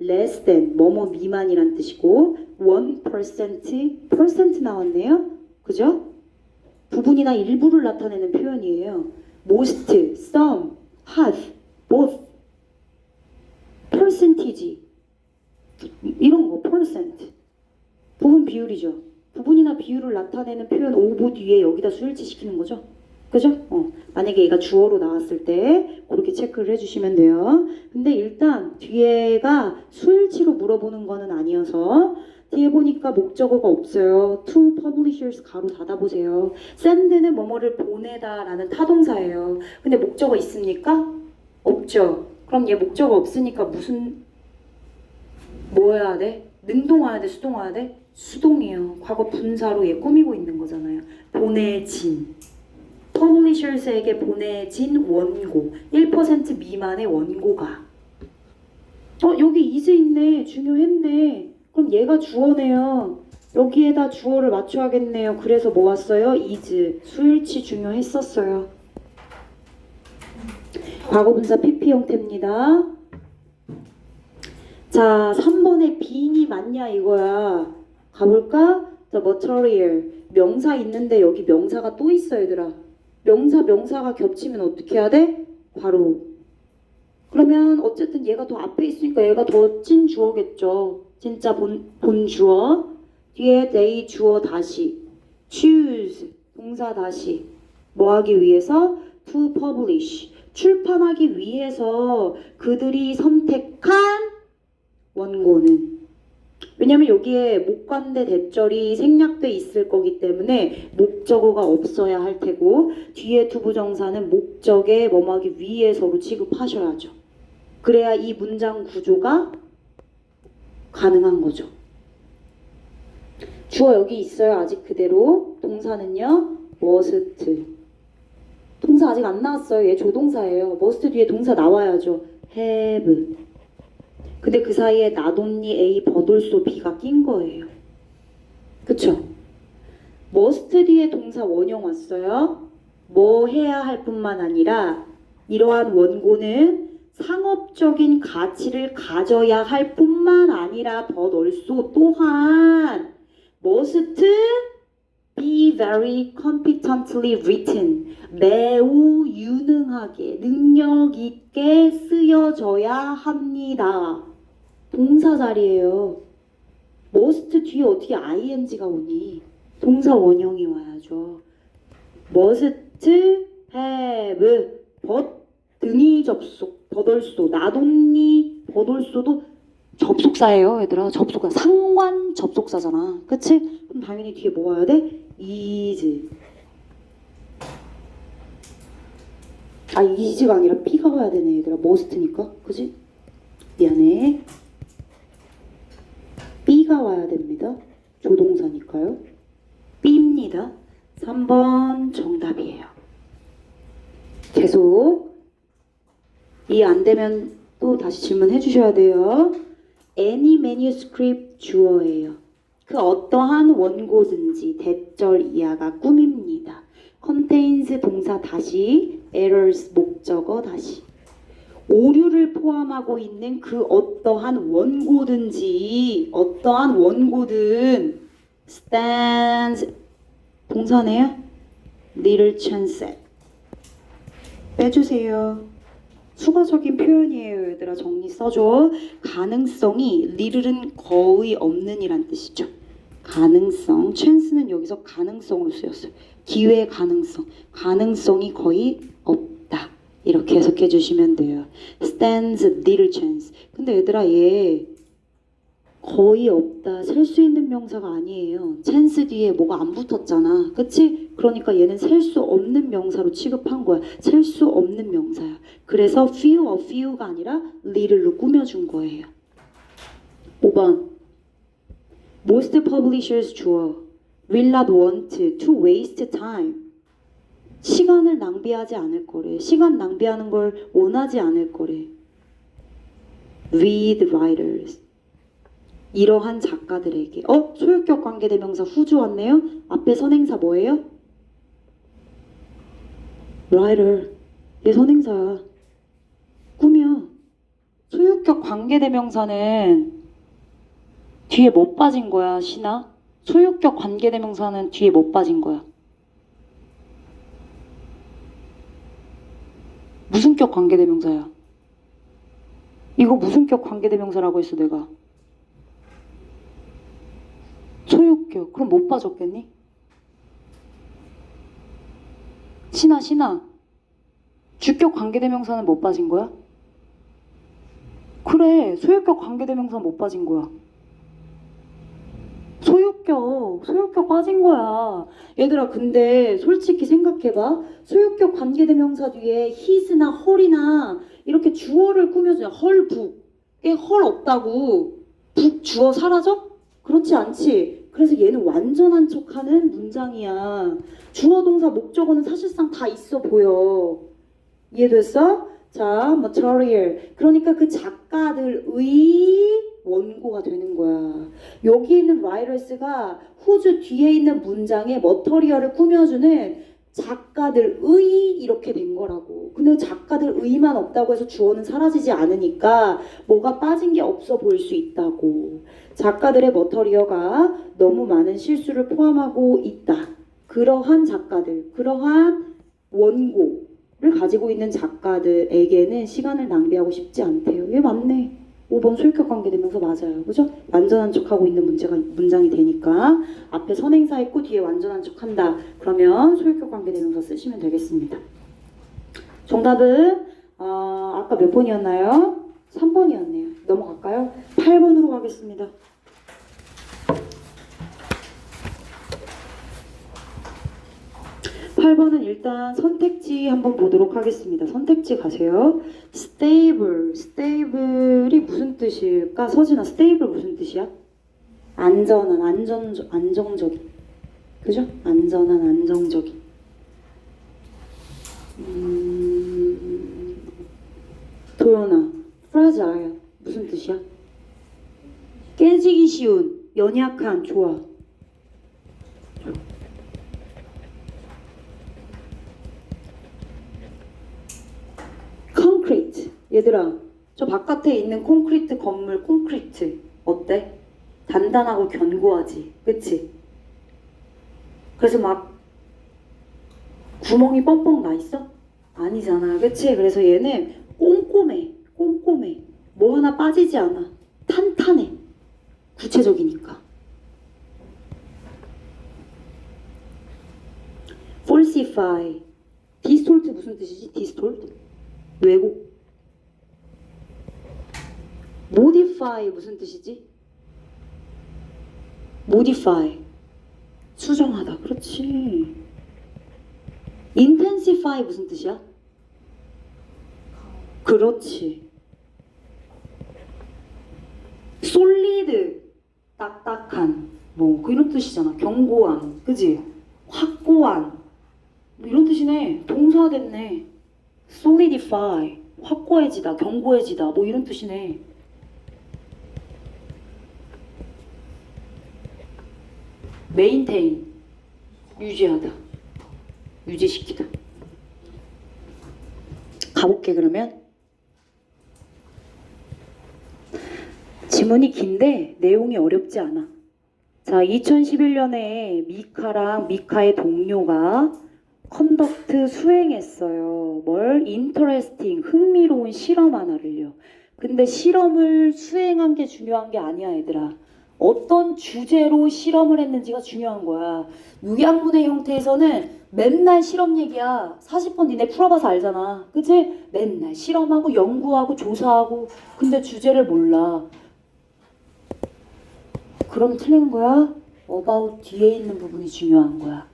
less than, 뭐뭐 미만이란 뜻이고 1% 나왔네요. 그죠? 부분이나 일부를 나타내는 표현이에요. most, some, half, both, percentage 이런 거, percent 부분 비율이죠. 부분이나 비율을 나타내는 표현 오보 뒤에 여기다 수일치 시키는 거죠. 그죠? 만약에 얘가 주어로 나왔을 때 그렇게 체크를 해주시면 돼요. 근데 일단 뒤에가 수일치로 물어보는 거는 아니어서 뒤에 보니까 목적어가 없어요. to publishers 가로 닫아보세요. send는 뭐뭐를 보내다 라는 타동사예요. 근데 목적어 있습니까? 없죠. 그럼 얘 목적어 없으니까 뭐 해야 돼? 능동 와야 돼? 수동 와야 돼? 수동이에요. 과거 분사로 얘 꾸미고 있는 거잖아요. 보내진. 퍼블리셔스에게 보내진 원고 1% 미만의 원고가 여기 is 있네. 중요했네. 그럼 얘가 주어네요. 여기에다 주어를 맞춰야겠네요. 그래서 뭐 왔어요? is. 수일치 중요했었어요. 과거분사 PP 형태입니다. 자, 3번에 being이 맞냐 이거야. 가볼까? 자, material. 명사 있는데 여기 명사가 또 있어 얘들아. 명사가 겹치면 어떻게 해야 돼? 괄호. 그러면 어쨌든 얘가 더 앞에 있으니까 얘가 더 찐 주어겠죠. 진짜 본 주어. 뒤에 they 주어 다시. choose 동사 다시. 뭐 하기 위해서? to publish. 출판하기 위해서 그들이 선택한 원고는. 왜냐면 여기에 목관대 대절이 생략돼 있을 거기 때문에 목적어가 없어야 할 테고 뒤에 투부정사는 목적에 뭐뭐하기 위해서로 취급하셔야죠. 그래야 이 문장 구조가 가능한 거죠. 주어 여기 있어요. 아직 그대로. 동사는요. must. 동사 아직 안 나왔어요. 얘 조동사예요. must 뒤에 동사 나와야죠. have. 근데 그 사이에 not only A, but also B가 낀 거예요. 그쵸? must 뒤에 동사 원형 왔어요. 뭐 해야 할 뿐만 아니라 이러한 원고는 상업적인 가치를 가져야 할 뿐만 아니라 but also 또한 must be very competently written. 매우 유능하게, 능력 있게 쓰여져야 합니다. 동사 자리예요. must 뒤에 어떻게 ing가 오니? 동사 원형이 와야죠. must have, but 등이 접속, but also, not only, but also도 접속사예요, 얘들아. 접속사. 상관 접속사잖아. 그치? 그럼 당연히 뒤에 뭐 와야 돼? is. is가 아니라 B가 와야 되네, 얘들아. must니까. 그치? 미안해. B가 와야 됩니다. 조동사니까요. B입니다. 3번 정답이에요. 계속 이해 안 되면 또 다시 질문해 주셔야 돼요. Any manuscript 주어예요. 그 어떠한 원고든지 대절 이하가 꾸밉니다. contains 동사 다시 errors 목적어 다시 오류를 포함하고 있는 그 어떠한 원고든지 어떠한 원고든 stands 동사네요. little chance 빼주세요. 수거적인 표현이에요. 얘들아 정리 써줘. 가능성이 little은 거의 없는 이란 뜻이죠. 가능성, chance는 여기서 가능성으로 쓰였어요. 기회 가능성, 가능성이 거의 없다. 이렇게 해석해 주시면 돼요. stands little chance. 근데 얘들아 얘 거의 없다. 셀 수 있는 명사가 아니에요. chance 뒤에 뭐가 안 붙었잖아. 그치? 그러니까 얘는 셀 수 없는 명사로 취급한 거야. 셀 수 없는 명사야. 그래서 few or few가 아니라 little로 꾸며준 거예요. 5번 Most publishers 주어 will not want to waste time. 시간을 낭비하지 않을 거래. 시간 낭비하는 걸 원하지 않을 거래. Read writers. 이러한 작가들에게 소유격 관계대명사 후주 왔네요. 앞에 선행사 뭐예요? writer. 얘 선행사야. 꾸며. 소유격 관계대명사는 뒤에 못 빠진 거야, 신아? 소유격 관계대명사는 뒤에 못 빠진 거야. 무슨 격 관계대명사야? 이거 무슨 격 관계대명사라고 했어, 내가? 소유격. 그럼 못 빠졌겠니? 신아. 주격 관계대명사는 못 빠진 거야? 그래, 소유격 관계대명사는 못 빠진 거야. 소유격 빠진 거야. 얘들아, 근데 솔직히 생각해봐. 소유격 관계대명사 뒤에 his나 her이나 이렇게 주어를 꾸며줘야 헐, 북. 헐 없다고. 북 주어 사라져? 그렇지 않지. 그래서 얘는 완전한 척하는 문장이야. 주어 동사 목적어는 사실상 다 있어 보여. 이해됐어? 자, material. 그러니까 그 작가들의 원고가 되는 거야. 여기 있는 writers가 whose 뒤에 있는 문장에 material을 꾸며주는 작가들의 이렇게 된 거라고. 근데 작가들의만 없다고 해서 주어는 사라지지 않으니까 뭐가 빠진 게 없어 보일 수 있다고. 작가들의 머터리어가 너무 많은 실수를 포함하고 있다. 그러한 작가들, 그러한 원고를 가지고 있는 작가들에게는 시간을 낭비하고 싶지 않대요. 얘 맞네. 5번 소유격 관계대명사 맞아요. 그죠? 완전한 척하고 있는 문장이 되니까 앞에 선행사 있고 뒤에 완전한 척한다. 그러면 소유격 관계대명사 쓰시면 되겠습니다. 정답은 아까 몇 번이었나요? 3번이었네요. 넘어갈까요? 8번으로 가겠습니다. 8번은 일단 선택지 한번 보도록 하겠습니다. 선택지 가세요. stable이 무슨 뜻일까? 서진아, stable 무슨 뜻이야? 안전한, 안정적인. 그죠? 안전한, 안정적인. 도연아, fragile 무슨 뜻이야? 깨지기 쉬운, 연약한, 좋아. 콘크리트. 얘들아, 저 바깥에 있는 콘크리트 건물, 콘크리트 어때? 단단하고 견고하지, 그치? 그래서 막 구멍이 뻥뻥 나 있어? 아니잖아, 그치? 그래서 얘는 꼼꼼해. 뭐 하나 빠지지 않아. 탄탄해. 구체적이니까. falsify. distort 무슨 뜻이지? distort? 왜곡. modify 무슨 뜻이지? modify. 수정하다. 그렇지. intensify 무슨 뜻이야? 그렇지. solid. 딱딱한. 뭐 이런 뜻이잖아. 견고한. 그지? 확고한. 뭐 이런 뜻이네. 동사 됐네. solidify, 확고해지다, 견고해지다, 뭐 이런 뜻이네. maintain, 유지하다, 유지시키다. 가볼게 그러면. 지문이 긴데 내용이 어렵지 않아. 자, 2011년에 미카랑 미카의 동료가 컨덕트 수행했어요. 뭘? 인터레스팅, 흥미로운 실험 하나를요. 근데 실험을 수행한 게 중요한 게 아니야, 얘들아. 어떤 주제로 실험을 했는지가 중요한 거야. 요양문의 형태에서는 맨날 실험 얘기야. 40번 니네 풀어봐서 알잖아. 그치? 맨날 실험하고 연구하고 조사하고. 근데 주제를 몰라. 그럼 틀린 거야? about 뒤에 있는 부분이 중요한 거야.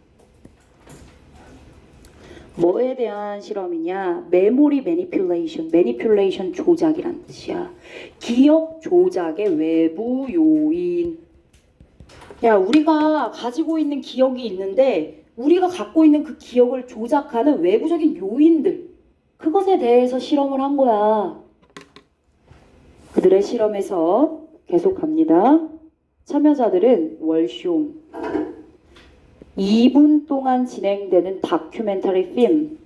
뭐에 대한 실험이냐? 메모리 매니퓰레이션, 매니퓰레이션 조작이란 뜻이야. 기억 조작의 외부 요인. 야, 우리가 가지고 있는 기억이 있는데 우리가 갖고 있는 그 기억을 조작하는 외부적인 요인들, 그것에 대해서 실험을 한 거야. 그들의 실험에서 계속 갑니다. 참여자들은 월쇼 2분 동안 진행되는 다큐멘터리 필름,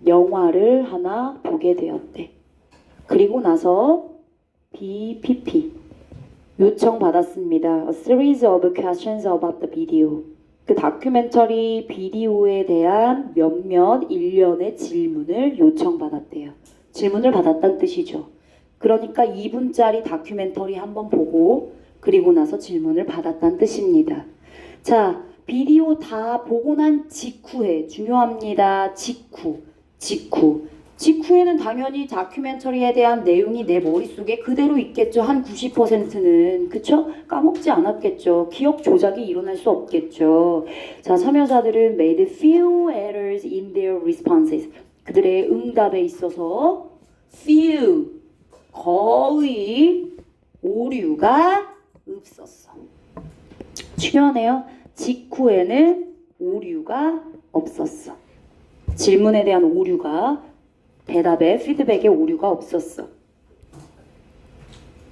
영화를 하나 보게 되었대. 그리고 나서 BPP 요청받았습니다. A series of questions about the video. 그 다큐멘터리 비디오에 대한 몇몇 일련의 질문을 요청받았대요. 질문을 받았다는 뜻이죠. 그러니까 2분짜리 다큐멘터리 한번 보고 그리고 나서 질문을 받았다는 뜻입니다. 자, 비디오 다 보고 난 직후에 중요합니다. 직후에는 당연히 다큐멘터리에 대한 내용이 내 머릿속에 그대로 있겠죠. 한 90%는. 그쵸? 까먹지 않았겠죠. 기억 조작이 일어날 수 없겠죠. 자, 참여자들은 made few errors in their responses. 그들의 응답에 있어서 few, 거의 오류가 없었어. 중요하네요. 직후에는 오류가 없었어. 질문에 대한 오류가, 대답에 피드백에 오류가 없었어.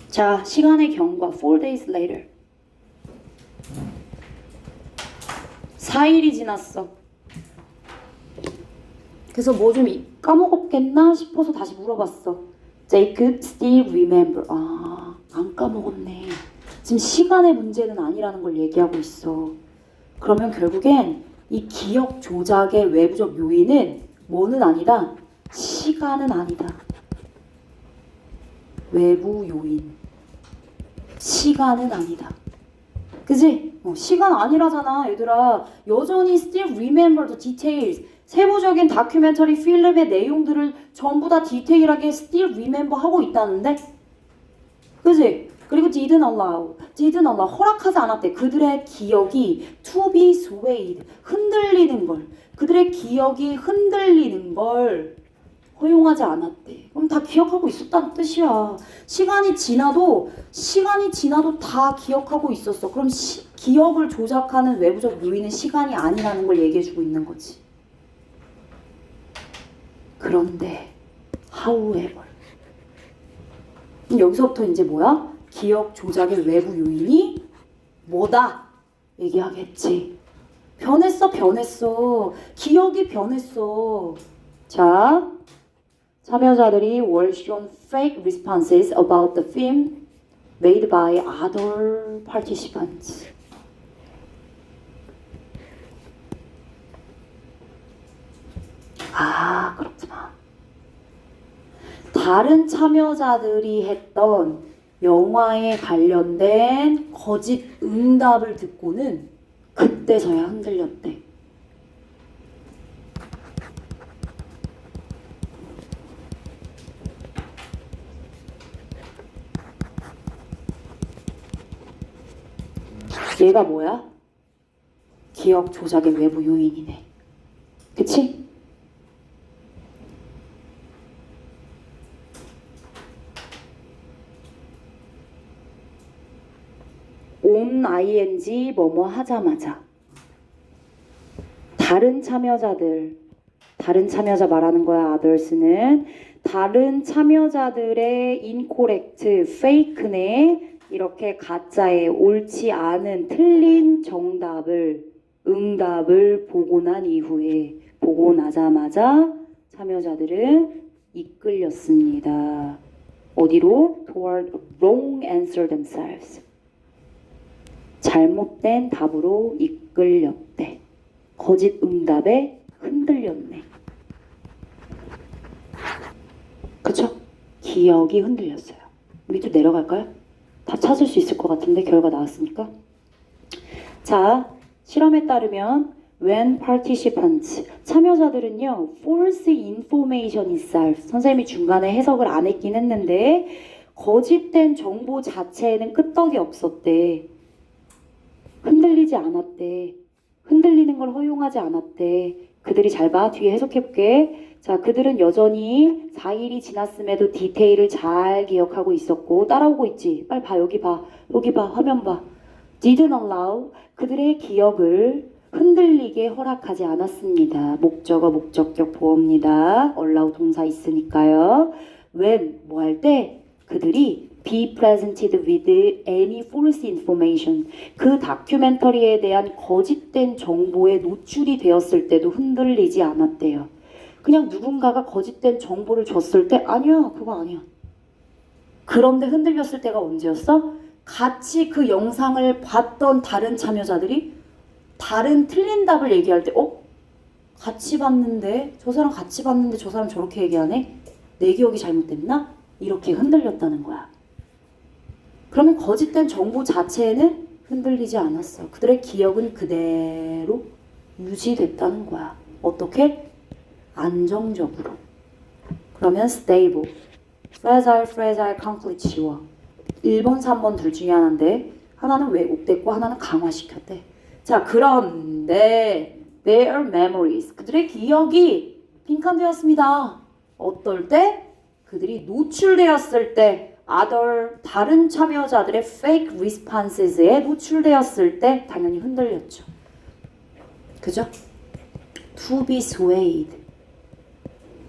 자, 시간의 경과 4 days later. 4일이 지났어. 그래서 뭐 좀 까먹었겠나 싶어서 다시 물어봤어. They could still remember. 아, 안 까먹었네. 지금 시간의 문제는 아니라는 걸 얘기하고 있어. 그러면 결국엔 이 기억 조작의 외부적 요인은 뭐는 아니다? 시간은 아니다. 외부 요인. 시간은 아니다. 그지? 시간 아니라잖아, 얘들아. 여전히 still remember the details. 세부적인 다큐멘터리 필름의 내용들을 전부 다 디테일하게 still remember 하고 있다는데? 그지? 그리고 didn't allow, 허락하지 않았대. 그들의 기억이 to be swayed, 흔들리는 걸, 그들의 기억이 흔들리는 걸 허용하지 않았대. 그럼 다 기억하고 있었다는 뜻이야. 시간이 지나도 다 기억하고 있었어. 그럼 기억을 조작하는 외부적 요인은 시간이 아니라는 걸 얘기해주고 있는 거지. 그런데 however, 여기서부터 이제 뭐야? 기억 조작의 외부 요인이 뭐다? 얘기하겠지. 변했어. 기억이 변했어. 자, 참여자들이 were shown fake responses about the film made by other participants. 아, 그렇구나. 다른 참여자들이 했던 영화에 관련된 거짓 응답을 듣고는 그때서야 흔들렸대. 얘가 뭐야? 기억 조작의 외부 요인이네. 그치? on ing 뭐뭐 하자마자 다른 참여자들 다른 참여자 말하는 거야. others는 다른 참여자들의 incorrect, fake네 이렇게 가짜의 옳지 않은 틀린 응답을 보고 난 이후에 보고 나자마자 참여자들은 이끌렸습니다. 어디로? Toward a wrong answer themselves. 잘못된 답으로 이끌렸대. 거짓 응답에 흔들렸네. 그쵸? 기억이 흔들렸어요. 밑으로 내려갈까요? 다 찾을 수 있을 것 같은데 결과 나왔으니까. 자, 실험에 따르면 when participants 참여자들은요 false information itself 선생님이 중간에 해석을 안 했긴 했는데 거짓된 정보 자체에는 끄떡이 없었대. 흔들리지 않았대. 흔들리는 걸 허용하지 않았대. 그들이 잘 봐. 뒤에 해석해볼게. 자, 그들은 여전히 4일이 지났음에도 디테일을 잘 기억하고 있었고 따라오고 있지. 빨리 봐. 여기 봐. 여기 봐. 화면 봐. didn't allow 그들의 기억을 흔들리게 허락하지 않았습니다. 목적어 목적격 보어입니다. allow 동사 있으니까요. when 뭐 할 때 그들이 be presented with any false information 그 다큐멘터리에 대한 거짓된 정보에 노출이 되었을 때도 흔들리지 않았대요. 그냥 누군가가 거짓된 정보를 줬을 때 아니야 그거 아니야. 그런데 흔들렸을 때가 언제였어? 같이 그 영상을 봤던 다른 참여자들이 다른 틀린 답을 얘기할 때 같이 봤는데 저 사람 같이 봤는데 저 사람 저렇게 얘기하네? 내 기억이 잘못됐나? 이렇게 흔들렸다는 거야. 그러면 거짓된 정보 자체에는 흔들리지 않았어. 그들의 기억은 그대로 유지됐다는 거야. 어떻게? 안정적으로. 그러면 stable, fragile, concrete. 1번, 3번 둘 중에 하나인데 하나는 왜곡됐고 하나는 강화시켰대. 자, 그런데 their memories 그들의 기억이 빈칸되었습니다. 어떨 때? 그들이 노출되었을 때 다른 참여자들의 fake responses에 노출되었을 때 당연히 흔들렸죠. 그죠? to be swayed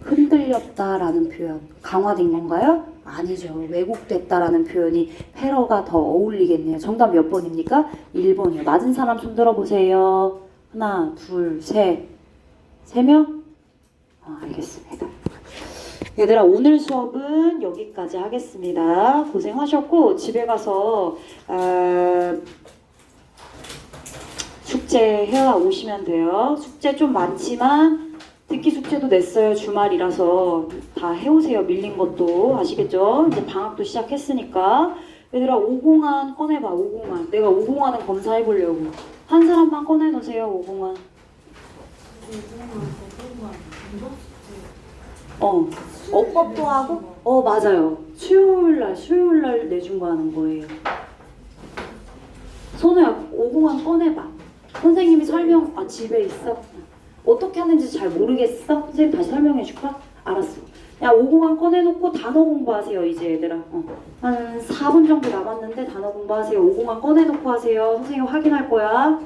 흔들렸다라는 표현 강화된 건가요? 아니죠. 왜곡됐다라는 표현이 패러가 더 어울리겠네요. 정답 몇 번입니까? 1번이요. 맞은 사람 손 들어보세요. 하나, 둘, 셋. 3명? 알겠습니다. 얘들아 오늘 수업은 여기까지 하겠습니다. 고생하셨고 집에 가서 숙제 해와 오시면 돼요. 숙제 좀 많지만 듣기 숙제도 냈어요. 주말이라서 다 해오세요. 밀린 것도 아시겠죠? 이제 방학도 시작했으니까 얘들아 5공안 꺼내봐. 5공안 내가 5공안을 검사해보려고 한 사람만 꺼내놓으세요. 5공안 어법도 하고 맞아요. 수요일날 내준 거 하는 거예요. 선우야 5공안 꺼내봐. 선생님이 집에 있어? 어떻게 하는지 잘 모르겠어? 선생님 다시 설명해 줄까? 알았어. 야 5공안 꺼내놓고 단어 공부하세요. 이제 얘들아 한 4분 정도 남았는데 단어 공부하세요. 5공안 꺼내놓고 하세요. 선생님 확인할 거야.